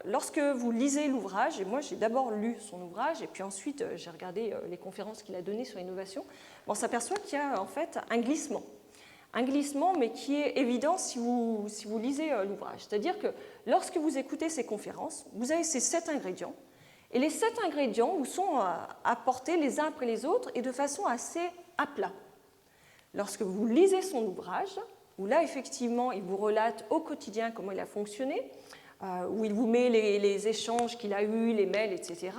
Lorsque vous lisez l'ouvrage, et moi j'ai d'abord lu son ouvrage, et puis ensuite j'ai regardé les conférences qu'il a données sur l'innovation, on s'aperçoit qu'il y a en fait un glissement. Un glissement, mais qui est évident si vous lisez l'ouvrage. C'est-à-dire que lorsque vous écoutez ces conférences, vous avez ces 7 ingrédients, et les 7 ingrédients vous sont apportés les uns après les autres et de façon assez à plat. Lorsque vous lisez son ouvrage, où là effectivement il vous relate au quotidien comment il a fonctionné, où il vous met les échanges qu'il a eus, les mails, etc.,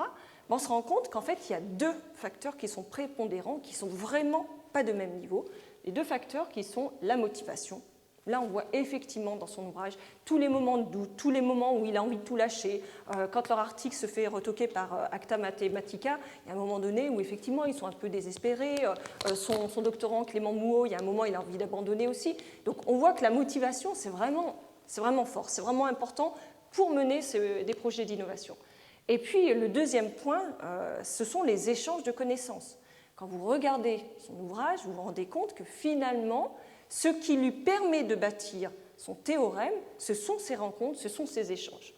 on se rend compte qu'en fait il y a 2 facteurs qui sont prépondérants, qui ne sont vraiment pas de même niveau. Les 2 facteurs qui sont la motivation. Là, on voit effectivement dans son ouvrage tous les moments de doute, tous les moments où il a envie de tout lâcher. Quand leur article se fait retoquer par Acta Mathematica, il y a un moment donné où effectivement ils sont un peu désespérés. Son doctorant Clément Mouot, il y a un moment il a envie d'abandonner aussi. Donc on voit que la motivation, c'est vraiment fort, c'est vraiment important pour mener des projets d'innovation. Et puis le deuxième point, ce sont les échanges de connaissances. quand vous regardez son ouvrage, vous vous rendez compte que finalement, ce qui lui permet de bâtir son théorème, ce sont ces rencontres, ce sont ces échanges.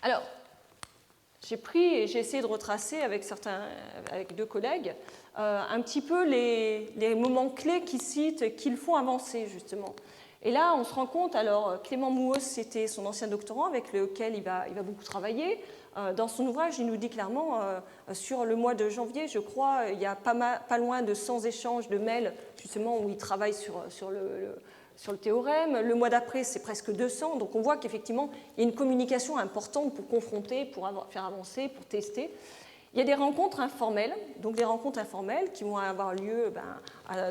Alors, j'ai essayé de retracer avec deux collègues un petit peu les moments clés qu'ils citent, qu'ils font avancer justement. Et là, on se rend compte, alors Clément Mouos, c'était son ancien doctorant avec lequel il va beaucoup travailler. Dans son ouvrage, il nous dit clairement, sur le mois de janvier, je crois, il y a pas loin de 100 échanges de mails, justement, où il travaille sur le théorème. Le mois d'après, c'est presque 200. Donc on voit qu'effectivement, il y a une communication importante pour confronter, pour faire avancer, pour tester. Il y a des rencontres informelles, donc des rencontres informelles qui vont avoir lieu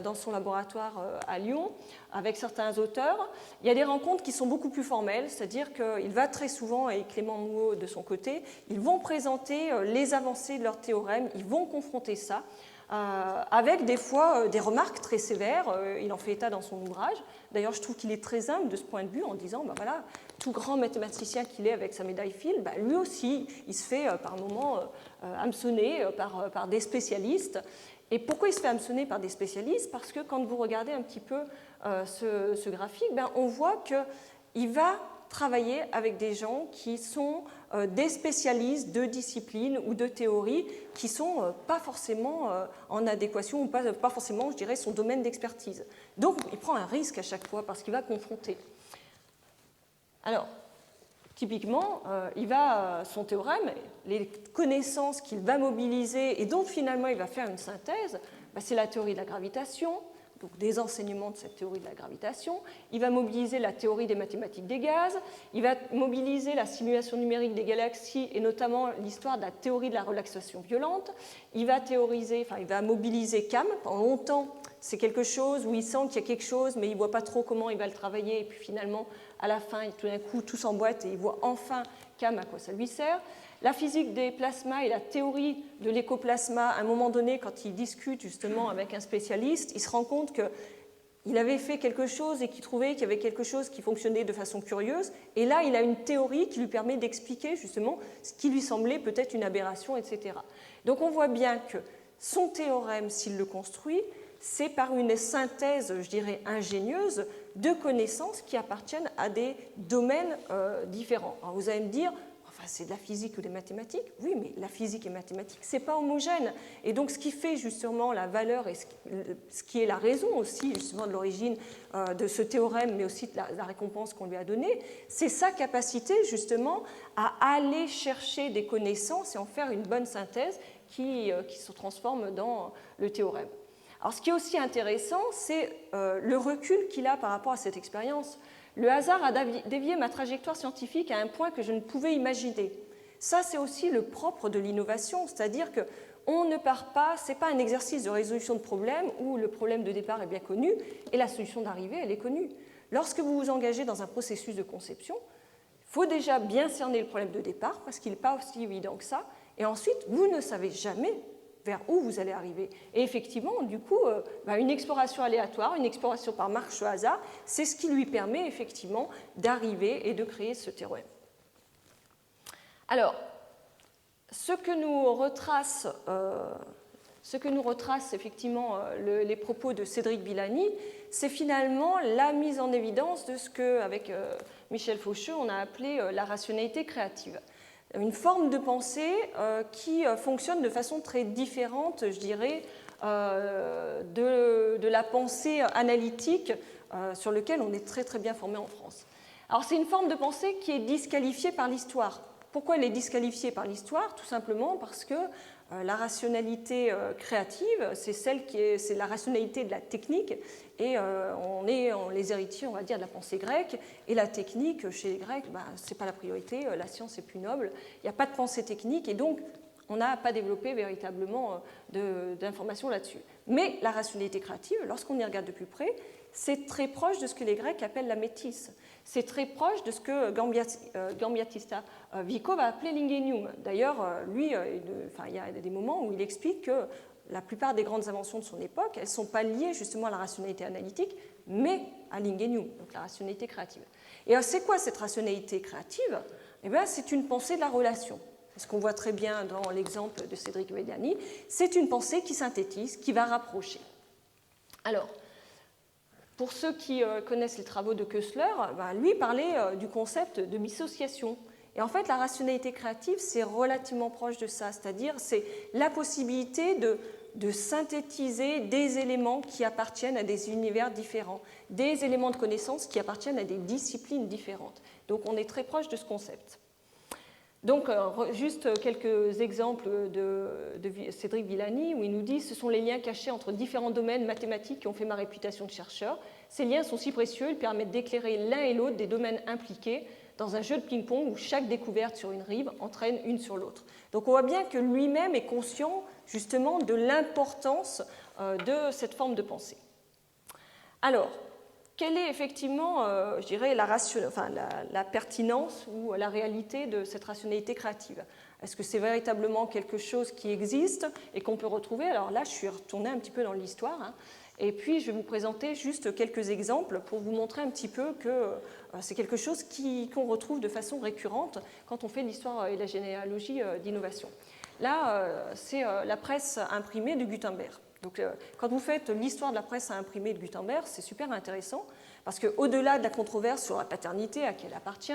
dans son laboratoire à Lyon avec certains auteurs. Il y a des rencontres qui sont beaucoup plus formelles, c'est-à-dire qu'il va très souvent, et Clément Mouot de son côté, ils vont présenter les avancées de leur théorème, ils vont confronter ça avec des fois des remarques très sévères. Il en fait état dans son ouvrage. D'ailleurs, je trouve qu'il est très humble de ce point de vue en disant, voilà, tout grand mathématicien qu'il est avec sa médaille Fields, lui aussi, il se fait par moments hameçonner par des spécialistes. Et pourquoi il se fait hameçonner par des spécialistes? Parce que quand vous regardez un petit peu ce graphique, on voit qu'il va travailler avec des gens qui sont des spécialistes de disciplines ou de théories qui ne sont pas forcément en adéquation ou pas forcément, je dirais, son domaine d'expertise. Donc, il prend un risque à chaque fois parce qu'il va confronter. Alors, typiquement, son théorème, les connaissances qu'il va mobiliser et dont finalement il va faire une synthèse, c'est la théorie de la gravitation, donc des enseignements de cette théorie de la gravitation. Il va mobiliser la théorie des mathématiques des gaz, il va mobiliser la simulation numérique des galaxies et notamment l'histoire de la théorie de la relaxation violente. Il va mobiliser CAM. Pendant longtemps, c'est quelque chose où il sent qu'il y a quelque chose, mais il ne voit pas trop comment il va le travailler. Et puis finalement, à la fin, tout d'un coup, tout s'emboîte et il voit enfin CAM à quoi ça lui sert. La physique des plasmas et la théorie de l'écoplasma, à un moment donné, quand il discute justement avec un spécialiste, il se rend compte qu'il avait fait quelque chose et qu'il trouvait qu'il y avait quelque chose qui fonctionnait de façon curieuse. Et là, il a une théorie qui lui permet d'expliquer justement ce qui lui semblait peut-être une aberration, etc. Donc on voit bien que son théorème, s'il le construit, c'est par une synthèse, je dirais, ingénieuse de connaissances qui appartiennent à des domaines différents. Alors vous allez me dire, c'est de la physique ou des mathématiques. Oui, mais la physique et les mathématiques, ce n'est pas homogène. Et donc, ce qui fait justement la valeur et ce qui est la raison aussi justement de l'origine de ce théorème, mais aussi de la récompense qu'on lui a donnée, c'est sa capacité justement à aller chercher des connaissances et en faire une bonne synthèse qui se transforme dans le théorème. Alors, ce qui est aussi intéressant, c'est le recul qu'il a par rapport à cette expérience. Le hasard a dévié ma trajectoire scientifique à un point que je ne pouvais imaginer. Ça, c'est aussi le propre de l'innovation, c'est-à-dire qu'on ne part pas, ce n'est pas un exercice de résolution de problème où le problème de départ est bien connu et la solution d'arrivée, elle est connue. Lorsque vous vous engagez dans un processus de conception, il faut déjà bien cerner le problème de départ parce qu'il n'est pas aussi évident que ça, et ensuite, vous ne savez jamais vers où vous allez arriver. Et effectivement, du coup, une exploration aléatoire, une exploration par marche au hasard, c'est ce qui lui permet effectivement d'arriver et de créer ce théorème. Alors, ce que nous retrace effectivement les propos de Cédric Villani, c'est finalement la mise en évidence de ce qu'avec Michel Faucheux, on a appelé la rationalité créative. Une forme de pensée qui fonctionne de façon très différente, je dirais, de la pensée analytique sur laquelle on est très très bien formé en France. Alors c'est une forme de pensée qui est disqualifiée par l'histoire. Pourquoi elle est disqualifiée par l'histoire? Tout simplement parce que la rationalité créative, c'est la rationalité de la technique, et on est les héritiers, on va dire, de la pensée grecque, et la technique, chez les Grecs, ce n'est pas la priorité, la science est plus noble, il n'y a pas de pensée technique, et donc on n'a pas développé véritablement d'informations là-dessus. Mais la rationalité créative, lorsqu'on y regarde de plus près, c'est très proche de ce que les Grecs appellent la métisse. C'est très proche de ce que Giambattista Vico va appeler l'ingenium. D'ailleurs, lui, il y a des moments où il explique que la plupart des grandes inventions de son époque, elles ne sont pas liées justement à la rationalité analytique, mais à l'ingenium, donc la rationalité créative. Et alors, c'est quoi cette rationalité créative? Eh bien, c'est une pensée de la relation. ce qu'on voit très bien dans l'exemple de Cédric Villani, c'est une pensée qui synthétise, qui va rapprocher. Alors, pour ceux qui connaissent les travaux de Koestler, lui parlait du concept de dissociation. Et en fait, la rationalité créative, c'est relativement proche de ça, c'est-à-dire c'est la possibilité de synthétiser des éléments qui appartiennent à des univers différents, des éléments de connaissance qui appartiennent à des disciplines différentes. Donc on est très proche de ce concept. Donc juste quelques exemples de Cédric Villani, où il nous dit « Ce sont les liens cachés entre différents domaines mathématiques qui ont fait ma réputation de chercheur. Ces liens sont si précieux, ils permettent d'éclairer l'un et l'autre des domaines impliqués dans un jeu de ping-pong où chaque découverte sur une rive entraîne une sur l'autre. » Donc on voit bien que lui-même est conscient justement de l'importance de cette forme de pensée. Alors, quelle est effectivement, je dirais, la pertinence ou la réalité de cette rationalité créative? Est-ce que c'est véritablement quelque chose qui existe et qu'on peut retrouver? Alors là, je suis retournée un petit peu dans l'histoire, et puis je vais vous présenter juste quelques exemples pour vous montrer un petit peu que c'est quelque chose qu'on retrouve de façon récurrente quand on fait l'histoire et la généalogie d'innovation. Là, c'est la presse imprimée de Gutenberg. Donc, quand vous faites l'histoire de la presse à imprimer de Gutenberg, c'est super intéressant parce qu'au-delà de la controverse sur la paternité à qui elle appartient,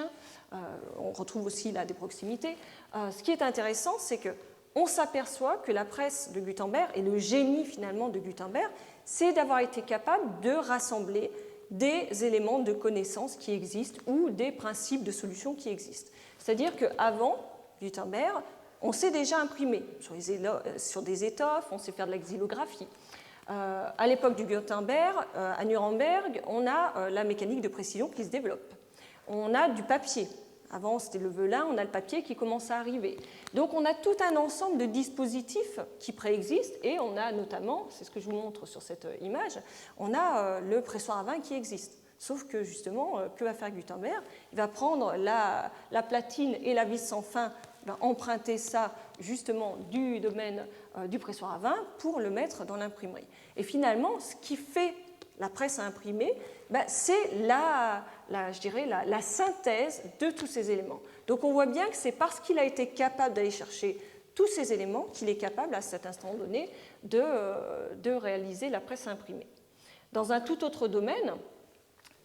on retrouve aussi là des proximités. Ce qui est intéressant, c'est qu'on s'aperçoit que la presse de Gutenberg et le génie finalement de Gutenberg, c'est d'avoir été capable de rassembler des éléments de connaissances qui existent ou des principes de solutions qui existent. C'est-à-dire qu'avant Gutenberg, on sait déjà imprimer sur des étoffes, on sait faire de la xylographie. À l'époque du Gutenberg, à Nuremberg, on a la mécanique de précision qui se développe. On a du papier. Avant, c'était le velin, on a le papier qui commence à arriver. Donc, on a tout un ensemble de dispositifs qui préexistent et on a notamment, c'est ce que je vous montre sur cette image, on a le pressoir à vin qui existe. Sauf que justement, que va faire Gutenberg? Il va prendre la platine et la vis sans fin, il va emprunter ça justement du domaine du pressoir à vin pour le mettre dans l'imprimerie. Et finalement, ce qui fait la presse à imprimer, c'est la synthèse de tous ces éléments. Donc on voit bien que c'est parce qu'il a été capable d'aller chercher tous ces éléments qu'il est capable à cet instant donné de réaliser la presse à imprimer. Dans un tout autre domaine,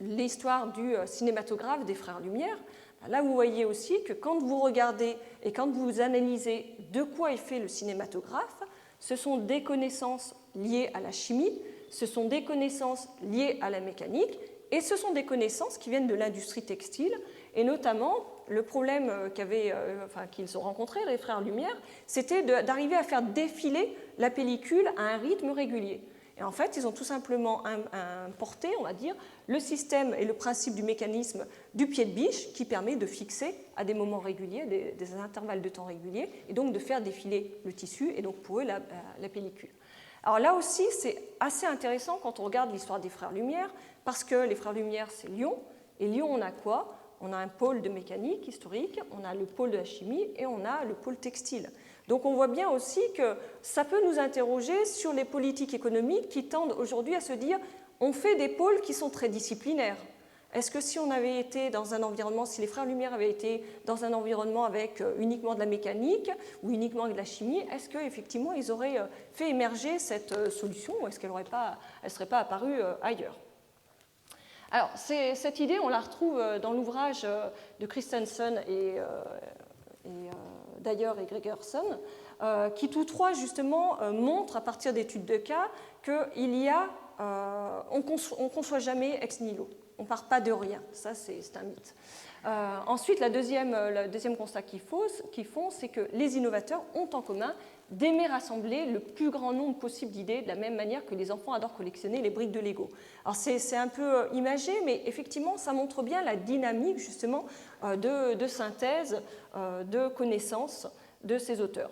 l'histoire du cinématographe des frères Lumière, là vous voyez aussi que quand vous regardez et quand vous analysez de quoi est fait le cinématographe, ce sont des connaissances liées à la chimie, ce sont des connaissances liées à la mécanique et ce sont des connaissances qui viennent de l'industrie textile et notamment le problème qu'ils ont rencontré, les frères Lumière, c'était d'arriver à faire défiler la pellicule à un rythme régulier. Et en fait, ils ont tout simplement importé, on va dire, le système et le principe du mécanisme du pied de biche qui permet de fixer à des moments réguliers, des intervalles de temps réguliers, et donc de faire défiler le tissu et donc pour eux la pellicule. Alors là aussi, c'est assez intéressant quand on regarde l'histoire des frères Lumière, parce que les frères Lumière, c'est Lyon, et Lyon, on a quoi? On a un pôle de mécanique historique, on a le pôle de la chimie et on a le pôle textile. Donc on voit bien aussi que ça peut nous interroger sur les politiques économiques qui tendent aujourd'hui à se dire on fait des pôles qui sont très disciplinaires. Est-ce que si on avait été dans un environnement, si les frères Lumière avaient été dans un environnement avec uniquement de la mécanique ou uniquement de la chimie, est-ce qu'effectivement ils auraient fait émerger cette solution ou est-ce qu'elle ne serait pas apparue ailleurs? Alors cette idée, on la retrouve dans l'ouvrage de Christensen et Dyer et Gregerson, qui tous trois justement montrent à partir d'études de cas qu'il y a, on ne conçoit jamais ex nihilo, on ne part pas de rien, ça c'est un mythe. Ensuite, le deuxième constat qu'ils font, c'est que les innovateurs ont en commun d'aimer rassembler le plus grand nombre possible d'idées de la même manière que les enfants adorent collectionner les briques de Lego. Alors c'est un peu imagé, mais effectivement ça montre bien la dynamique justement de synthèse, de connaissance de ces auteurs.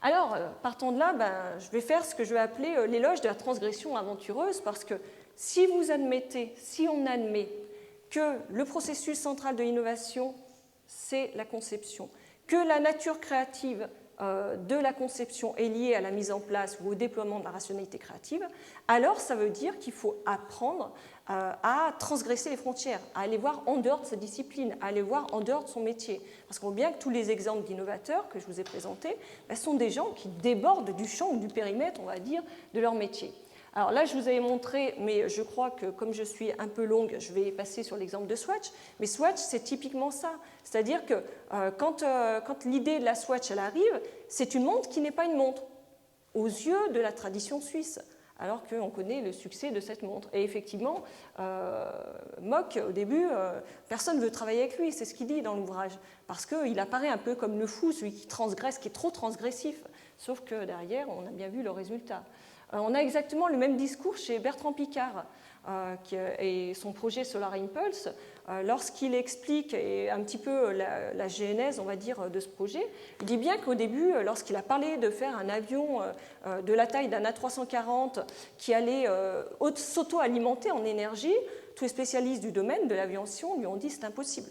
Alors partant de là, je vais faire ce que je vais appeler l'éloge de la transgression aventureuse, parce que si on admet que le processus central de l'innovation, c'est la conception, que la nature créative, de la conception est lié à la mise en place ou au déploiement de la rationalité créative, alors ça veut dire qu'il faut apprendre à transgresser les frontières, à aller voir en dehors de sa discipline, à aller voir en dehors de son métier. Parce qu'on voit bien que tous les exemples d'innovateurs que je vous ai présentés sont des gens qui débordent du champ ou du périmètre, on va dire, de leur métier. Alors là, je vous avais montré, mais je crois que comme je suis un peu longue, je vais passer sur l'exemple de Swatch. Mais Swatch, c'est typiquement ça. C'est-à-dire que quand l'idée de la Swatch elle arrive, c'est une montre qui n'est pas une montre, aux yeux de la tradition suisse, alors qu'on connaît le succès de cette montre. Et effectivement, Mock, au début, personne ne veut travailler avec lui, c'est ce qu'il dit dans l'ouvrage, parce qu'il apparaît un peu comme le fou, celui qui transgresse, qui est trop transgressif. Sauf que derrière, on a bien vu le résultat. On a exactement le même discours chez Bertrand Piccard et son projet Solar Impulse. Lorsqu'il explique un petit peu la genèse, on va dire, de ce projet, il dit bien qu'au début, lorsqu'il a parlé de faire un avion de la taille d'un A340 qui allait s'auto-alimenter en énergie, tous les spécialistes du domaine de l'aviation lui ont dit c'est impossible.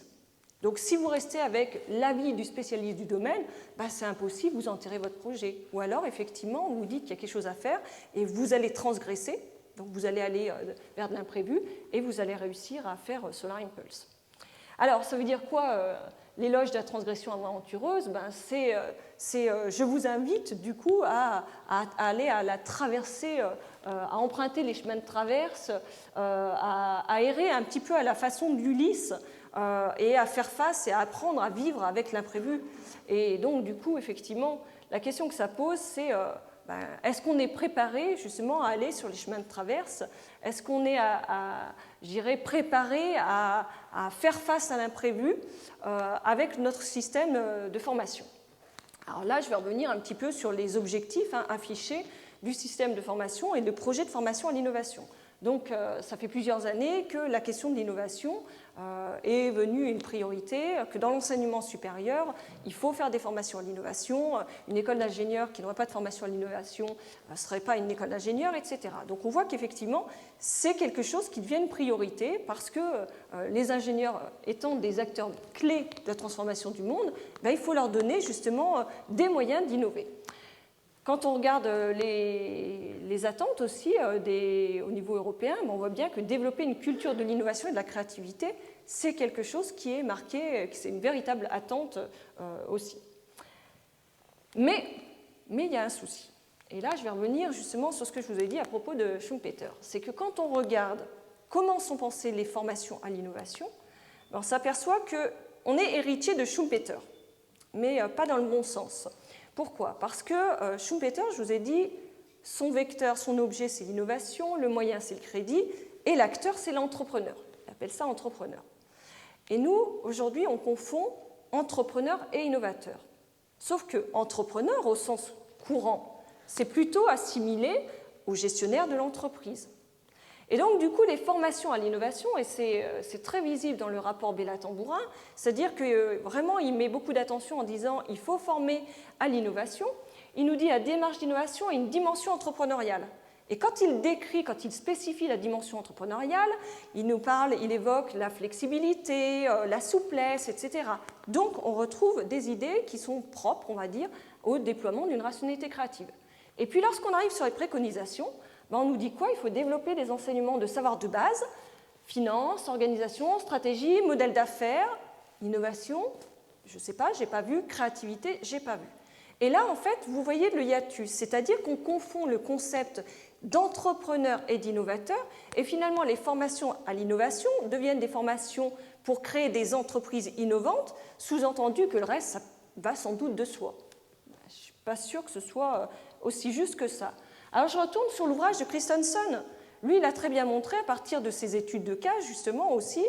Donc si vous restez avec l'avis du spécialiste du domaine, c'est impossible, vous enterrez votre projet. Ou alors, effectivement, vous dites qu'il y a quelque chose à faire et vous allez transgresser, donc vous allez aller vers de l'imprévu et vous allez réussir à faire Solar Impulse. Alors, ça veut dire quoi l'éloge de la transgression aventureuse? C'est je vous invite du coup à aller à la traversée, à emprunter les chemins de traverse, à errer un petit peu à la façon de l'Ulysse, et à faire face et à apprendre à vivre avec l'imprévu. Et donc, du coup, effectivement, la question que ça pose, c'est est-ce qu'on est préparé justement à aller sur les chemins de traverse? Est-ce qu'on est, je dirais, préparé à faire face à l'imprévu avec notre système de formation? Alors là, je vais revenir un petit peu sur les objectifs affichés du système de formation et le projet de formation à l'innovation. Donc, ça fait plusieurs années que la question de l'innovation est devenue une priorité, que dans l'enseignement supérieur, il faut faire des formations à l'innovation. Une école d'ingénieurs qui n'aurait pas de formation à l'innovation ne serait pas une école d'ingénieurs, etc. Donc, on voit qu'effectivement, c'est quelque chose qui devient une priorité parce que les ingénieurs étant des acteurs clés de la transformation du monde, il faut leur donner justement des moyens d'innover. Quand on regarde les attentes aussi au niveau européen, on voit bien que développer une culture de l'innovation et de la créativité, c'est quelque chose qui est marqué, c'est une véritable attente aussi. Mais il y a un souci. Et là, je vais revenir justement sur ce que je vous ai dit à propos de Schumpeter. C'est que quand on regarde comment sont pensées les formations à l'innovation, on s'aperçoit qu'on est héritier de Schumpeter, mais pas dans le bon sens. Pourquoi? Parce que Schumpeter, je vous ai dit, son vecteur, son objet, c'est l'innovation, le moyen, c'est le crédit, et l'acteur, c'est l'entrepreneur. Il appelle ça entrepreneur. Et nous, aujourd'hui, on confond entrepreneur et innovateur. Sauf que entrepreneur, au sens courant, c'est plutôt assimilé au gestionnaire de l'entreprise. Et donc, du coup, les formations à l'innovation, et c'est très visible dans le rapport Bella-Tambourin, c'est-à-dire que vraiment, il met beaucoup d'attention en disant il faut former à l'innovation. Il nous dit la démarche d'innovation a une dimension entrepreneuriale. Et quand il spécifie la dimension entrepreneuriale, il nous parle, il évoque la flexibilité, la souplesse, etc. Donc, on retrouve des idées qui sont propres, on va dire, au déploiement d'une rationalité créative. Et puis, lorsqu'on arrive sur les préconisations, on nous dit quoi? Il faut développer des enseignements de savoir de base, finance, organisation, stratégie, modèle d'affaires, innovation, je ne sais pas, je n'ai pas vu, créativité, je n'ai pas vu. Et là, en fait, vous voyez le hiatus, c'est-à-dire qu'on confond le concept d'entrepreneur et d'innovateur, et finalement, les formations à l'innovation deviennent des formations pour créer des entreprises innovantes, sous-entendu que le reste, ça va sans doute de soi. Je ne suis pas sûre que ce soit aussi juste que ça. Alors je retourne sur l'ouvrage de Christensen. Lui, il a très bien montré, à partir de ses études de cas, justement aussi,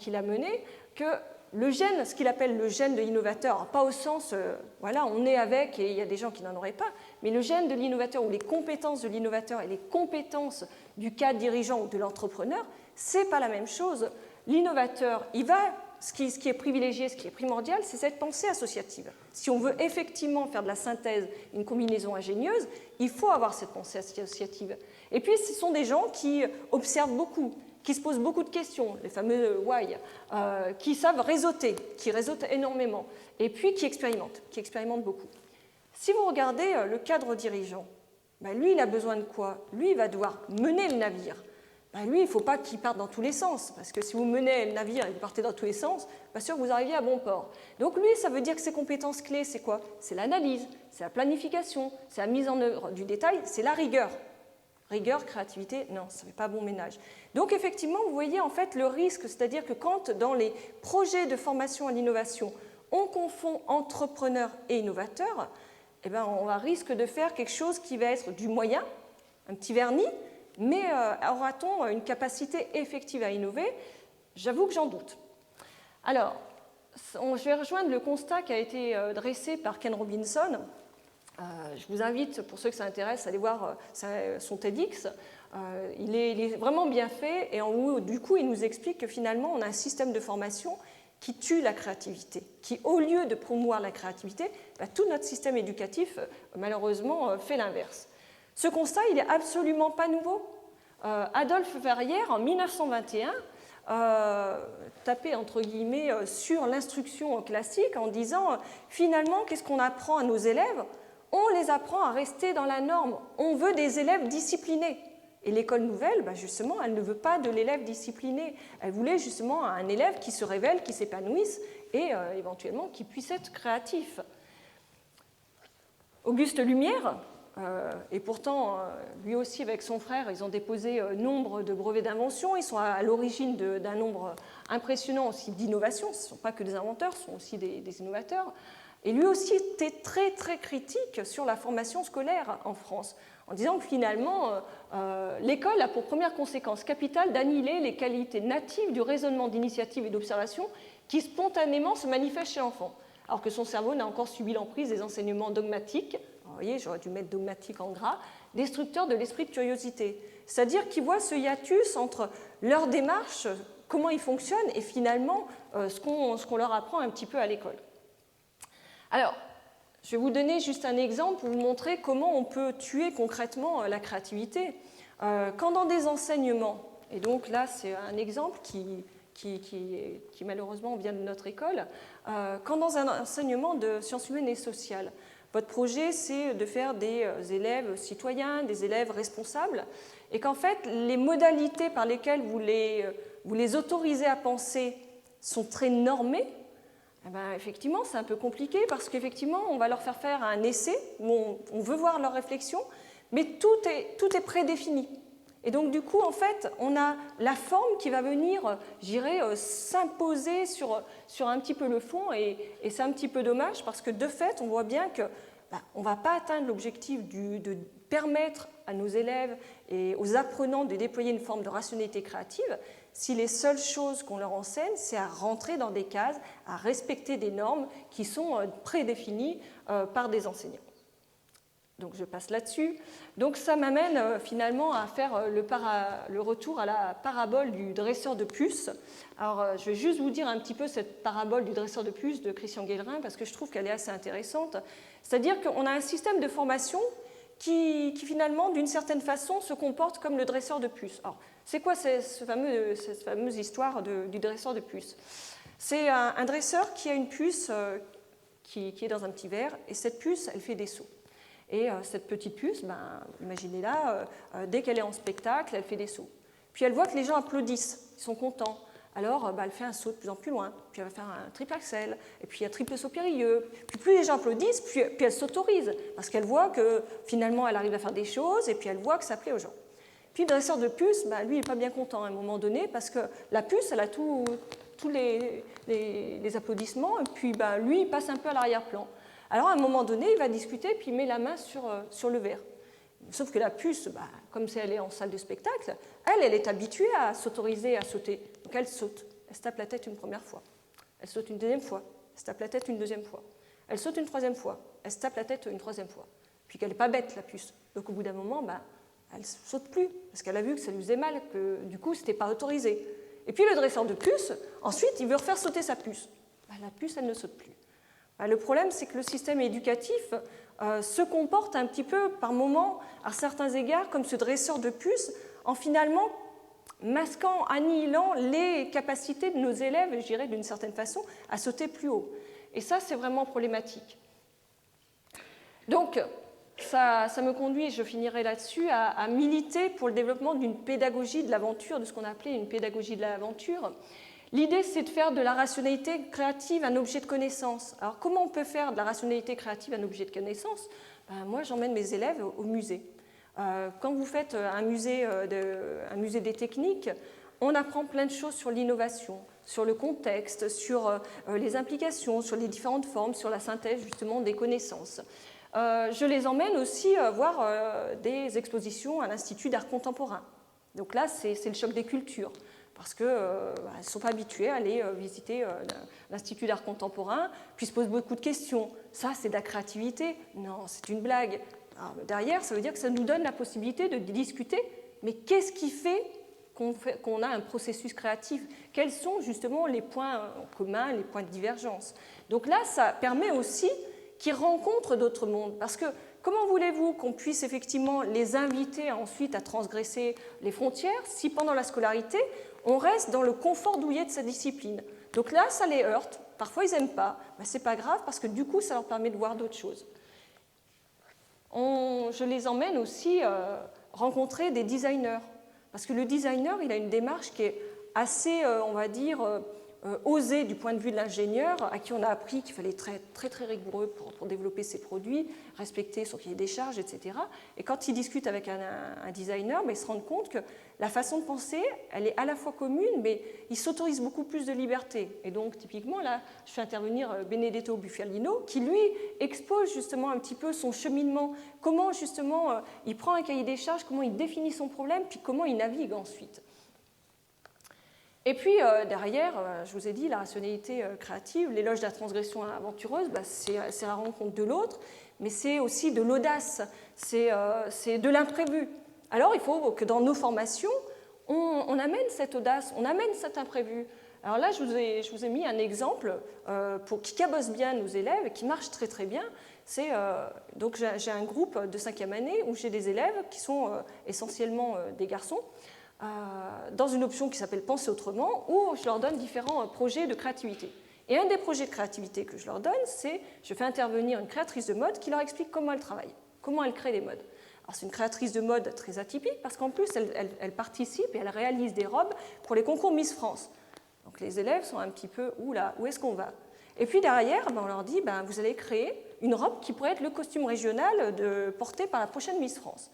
qu'il a menées, que le gène, ce qu'il appelle le gène de l'innovateur, pas au sens, voilà, on est avec et il y a des gens qui n'en auraient pas, mais le gène de l'innovateur ou les compétences de l'innovateur et les compétences du cadre dirigeant ou de l'entrepreneur, c'est pas la même chose. L'innovateur, ce qui est privilégié, ce qui est primordial, c'est cette pensée associative. Si on veut effectivement faire de la synthèse, une combinaison ingénieuse, il faut avoir cette pensée associative. Et puis, ce sont des gens qui observent beaucoup, qui se posent beaucoup de questions, les fameux why, qui savent réseauter, qui réseautent énormément, et puis qui expérimentent beaucoup. Si vous regardez le cadre dirigeant, lui, il a besoin de quoi? Lui, il va devoir mener le navire. Lui, il ne faut pas qu'il parte dans tous les sens, parce que si vous menez le navire et vous partez dans tous les sens, pas sûr que vous arriviez à bon port. Donc lui, ça veut dire que ses compétences clés, c'est quoi? C'est l'analyse, c'est la planification, c'est la mise en œuvre du détail, c'est la rigueur. Rigueur, créativité, non, ça ne fait pas bon ménage. Donc effectivement, vous voyez en fait le risque, c'est-à-dire que quand dans les projets de formation à l'innovation, on confond entrepreneur et innovateur, on risque de faire quelque chose qui va être du moyen, un petit vernis, mais aura-t-on une capacité effective à innover? J'avoue que j'en doute. Alors, je vais rejoindre le constat qui a été dressé par Ken Robinson. Je vous invite, pour ceux que ça intéresse, à aller voir son TEDx. Il est vraiment bien fait et en haut, du coup, il nous explique que finalement, on a un système de formation qui tue la créativité, qui, au lieu de promouvoir la créativité, tout notre système éducatif, malheureusement, fait l'inverse. Ce constat, il n'est absolument pas nouveau. Adolphe Verrières, en 1921, tapait entre guillemets sur l'instruction classique en disant finalement, qu'est-ce qu'on apprend à nos élèves? On les apprend à rester dans la norme. On veut des élèves disciplinés. Et l'école nouvelle, justement, elle ne veut pas de l'élève discipliné. Elle voulait justement un élève qui se révèle, qui s'épanouisse et éventuellement qui puisse être créatif. Auguste Lumière, et pourtant, lui aussi avec son frère, ils ont déposé nombre de brevets d'invention. Ils sont à l'origine d'un nombre impressionnant aussi d'innovations. Ce ne sont pas que des inventeurs, ce sont aussi des innovateurs. Et lui aussi était très, très critique sur la formation scolaire en France, en disant que finalement, l'école a pour première conséquence capitale d'annihiler les qualités natives du raisonnement d'initiative et d'observation qui spontanément se manifestent chez l'enfant, alors que son cerveau n'a encore subi l'emprise des enseignements dogmatiques. Vous voyez, j'aurais dû mettre dogmatique en gras, destructeurs de l'esprit de curiosité. C'est-à-dire qu'ils voient ce hiatus entre leur démarche, comment ils fonctionnent, et finalement ce qu'on leur apprend un petit peu à l'école. Alors, je vais vous donner juste un exemple pour vous montrer comment on peut tuer concrètement la créativité. Quand dans des enseignements, et donc là c'est un exemple qui malheureusement vient de notre école, quand dans un enseignement de sciences humaines et sociales, votre projet c'est de faire des élèves citoyens, des élèves responsables, et qu'en fait les modalités par lesquelles vous les autorisez à penser sont très normées, effectivement, c'est un peu compliqué parce qu'effectivement, on va leur faire un essai où on veut voir leur réflexion, mais tout est prédéfini. Et donc, du coup, en fait, on a la forme qui va venir, je dirais, s'imposer sur un petit peu le fond, et c'est un petit peu dommage parce que, de fait, on voit bien qu'on ne va pas atteindre l'objectif de permettre à nos élèves et aux apprenants de déployer une forme de rationalité créative si les seules choses qu'on leur enseigne, c'est à rentrer dans des cases, à respecter des normes qui sont prédéfinies par des enseignants. Donc je passe là-dessus. Donc ça m'amène finalement à faire le retour à la parabole du dresseur de puces. Alors je vais juste vous dire un petit peu cette parabole du dresseur de puces de Christian Guélerin parce que je trouve qu'elle est assez intéressante. C'est-à-dire qu'on a un système de formation qui finalement, d'une certaine façon, se comporte comme le dresseur de puces. Alors, c'est quoi cette fameuse histoire du dresseur de puces? C'est un dresseur qui a une puce qui est dans un petit verre, et cette puce, elle fait des sauts. Et cette petite puce, imaginez-la, dès qu'elle est en spectacle, elle fait des sauts. Puis elle voit que les gens applaudissent, ils sont contents. Alors, elle fait un saut de plus en plus loin, puis elle va faire un triple axel, et puis un triple saut périlleux. Puis plus les gens applaudissent, puis elle s'autorise, parce qu'elle voit que finalement, elle arrive à faire des choses, et puis elle voit que ça plaît aux gens. Puis le dresseur de puce, lui, il n'est pas bien content à un moment donné, parce que la puce, elle a tous les applaudissements, et puis lui, il passe un peu à l'arrière-plan. Alors à un moment donné, il va discuter, puis il met la main sur le verre. Sauf que la puce, comme elle est en salle de spectacle, elle est habituée à s'autoriser à sauter. Donc elle saute, elle se tape la tête une première fois. Elle saute une deuxième fois, elle se tape la tête une deuxième fois. Elle saute une troisième fois, elle se tape la tête une troisième fois. Puis qu'elle n'est pas bête, la puce. Donc au bout d'un moment, elle ne saute plus, parce qu'elle a vu que ça lui faisait mal, que du coup, ce n'était pas autorisé. Et puis le dresseur de puce, ensuite, il veut refaire sauter sa puce. La puce, elle ne saute plus. Le problème, c'est que le système éducatif se comporte un petit peu, par moments, à certains égards, comme ce dresseur de puces, en finalement masquant, annihilant les capacités de nos élèves, je dirais d'une certaine façon, à sauter plus haut. Et ça, c'est vraiment problématique. Donc, ça me conduit, je finirai là-dessus, à militer pour le développement d'une pédagogie de l'aventure, de ce qu'on a appelé une pédagogie de l'aventure. L'idée, c'est de faire de la rationalité créative un objet de connaissance. Alors, comment on peut faire de la rationalité créative un objet de connaissance? Moi, j'emmène mes élèves au musée. Quand vous faites un musée des techniques, on apprend plein de choses sur l'innovation, sur le contexte, sur les implications, sur les différentes formes, sur la synthèse justement des connaissances. Je les emmène aussi voir des expositions à l'Institut d'art contemporain. Donc là, c'est le choc des cultures, parce qu'elles ne sont pas habituées à aller visiter l'Institut d'art contemporain, puis se posent beaucoup de questions. Ça, c'est de la créativité? Non, c'est une blague. Alors, derrière, ça veut dire que ça nous donne la possibilité de discuter, mais qu'est-ce qui fait qu'on a un processus créatif? Quels sont justement les points communs, les points de divergence? Donc là, ça permet aussi qu'ils rencontrent d'autres mondes, parce que comment voulez-vous qu'on puisse effectivement les inviter ensuite à transgresser les frontières si pendant la scolarité, on reste dans le confort douillet de sa discipline? Donc là, ça les heurte, parfois ils n'aiment pas, c'est pas grave parce que du coup, ça leur permet de voir d'autres choses. Je les emmène aussi rencontrer des designers, parce que le designer, il a une démarche qui est assez, on va dire, osée du point de vue de l'ingénieur, à qui on a appris qu'il fallait être très, très rigoureux pour développer ses produits, respecter son cahier des charges, etc. Et quand ils discutent avec un designer, ils se rendent compte que la façon de penser, elle est à la fois commune, mais ils s'autorisent beaucoup plus de liberté. Et donc, typiquement, là, je fais intervenir Benedetto Bufalino, qui, lui, expose justement un petit peu son cheminement, comment, justement, il prend un cahier des charges, comment il définit son problème, puis comment il navigue ensuite. Et puis, derrière, je vous ai dit, la rationalité créative, l'éloge de la transgression aventureuse, c'est la rencontre de l'autre, mais c'est aussi de l'audace, c'est de l'imprévu. Alors, il faut que dans nos formations, on amène cette audace, on amène cet imprévu. Alors là, je vous ai mis un exemple qui cabosse bien nos élèves, qui marche très très bien. Donc j'ai un groupe de 5e année où j'ai des élèves qui sont essentiellement des garçons, dans une option qui s'appelle Penser autrement, où je leur donne différents projets de créativité. Et un des projets de créativité que je leur donne, c'est je fais intervenir une créatrice de mode qui leur explique comment elle travaille, comment elle crée des modes. Alors c'est une créatrice de mode très atypique parce qu'en plus elle participe et elle réalise des robes pour les concours Miss France. Donc les élèves sont un petit peu oula, où est-ce qu'on va? Et puis derrière, on leur dit vous allez créer une robe qui pourrait être le costume régional porté par la prochaine Miss France.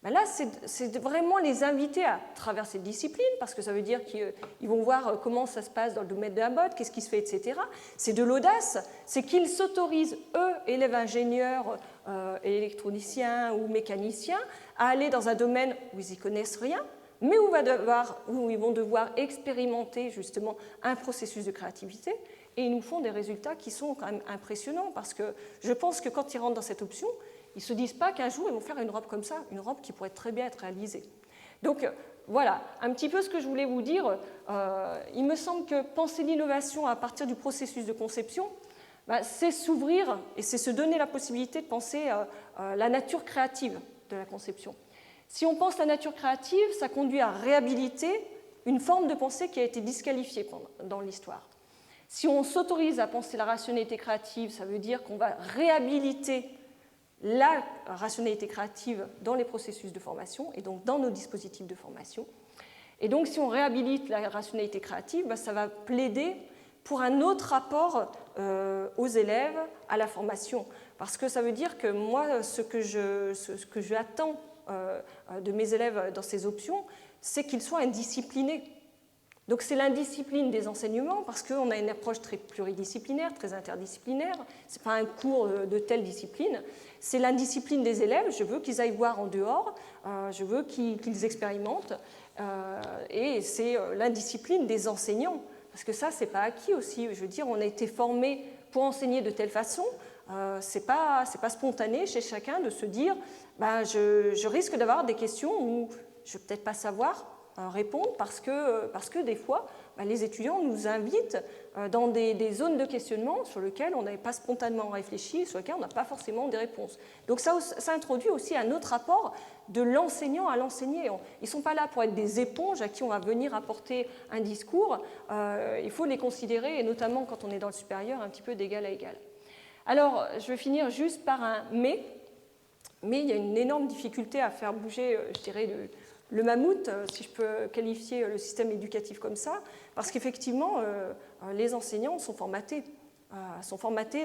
Là, c'est vraiment les inviter à travers cette discipline, parce que ça veut dire qu'ils vont voir comment ça se passe dans le domaine de la mode, qu'est-ce qui se fait, etc. C'est de l'audace, c'est qu'ils s'autorisent, eux, élèves ingénieurs, électroniciens ou mécaniciens, à aller dans un domaine où ils n'y connaissent rien, mais où ils vont devoir expérimenter justement un processus de créativité, et ils nous font des résultats qui sont quand même impressionnants, parce que je pense que quand ils rentrent dans cette option, ils ne se disent pas qu'un jour, ils vont faire une robe comme ça, une robe qui pourrait très bien être réalisée. Donc, voilà, un petit peu ce que je voulais vous dire. Il me semble que penser l'innovation à partir du processus de conception, c'est s'ouvrir et c'est se donner la possibilité de penser la nature créative de la conception. Si on pense la nature créative, ça conduit à réhabiliter une forme de pensée qui a été disqualifiée dans l'histoire. Si on s'autorise à penser la rationalité créative, ça veut dire qu'on va réhabiliter la rationalité créative dans les processus de formation et donc dans nos dispositifs de formation. Et donc, si on réhabilite la rationalité créative, ça va plaider pour un autre rapport aux élèves, à la formation. Parce que ça veut dire que moi, ce que j'attends de mes élèves dans ces options, c'est qu'ils soient indisciplinés. Donc c'est l'indiscipline des enseignements, parce qu'on a une approche très pluridisciplinaire, très interdisciplinaire. Ce n'est pas un cours de telle discipline. C'est l'indiscipline des élèves. Je veux qu'ils aillent voir en dehors. Je veux qu'ils expérimentent. Et c'est l'indiscipline des enseignants. Parce que ça, ce n'est pas acquis aussi. Je veux dire, on a été formé pour enseigner de telle façon. Ce n'est pas spontané chez chacun de se dire je risque d'avoir des questions où je ne vais peut-être pas savoir répondre parce que des fois, les étudiants nous invitent dans des zones de questionnement sur lesquelles on n'avait pas spontanément réfléchi, sur lesquelles on n'a pas forcément des réponses. Donc ça introduit aussi un autre rapport de l'enseignant à l'enseigné. Ils ne sont pas là pour être des éponges à qui on va venir apporter un discours. Il faut les considérer, et notamment quand on est dans le supérieur, un petit peu d'égal à égal. Alors, je vais finir juste par un mais. Mais il y a une énorme difficulté à faire bouger, je dirais, le mammouth, si je peux qualifier le système éducatif comme ça, parce qu'effectivement, les enseignants sont formatés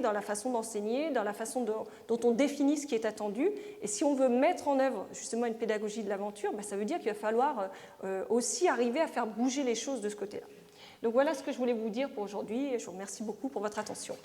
dans la façon d'enseigner, dans la façon dont on définit ce qui est attendu. Et si on veut mettre en œuvre justement une pédagogie de l'aventure, ça veut dire qu'il va falloir aussi arriver à faire bouger les choses de ce côté-là. Donc voilà ce que je voulais vous dire pour aujourd'hui et je vous remercie beaucoup pour votre attention.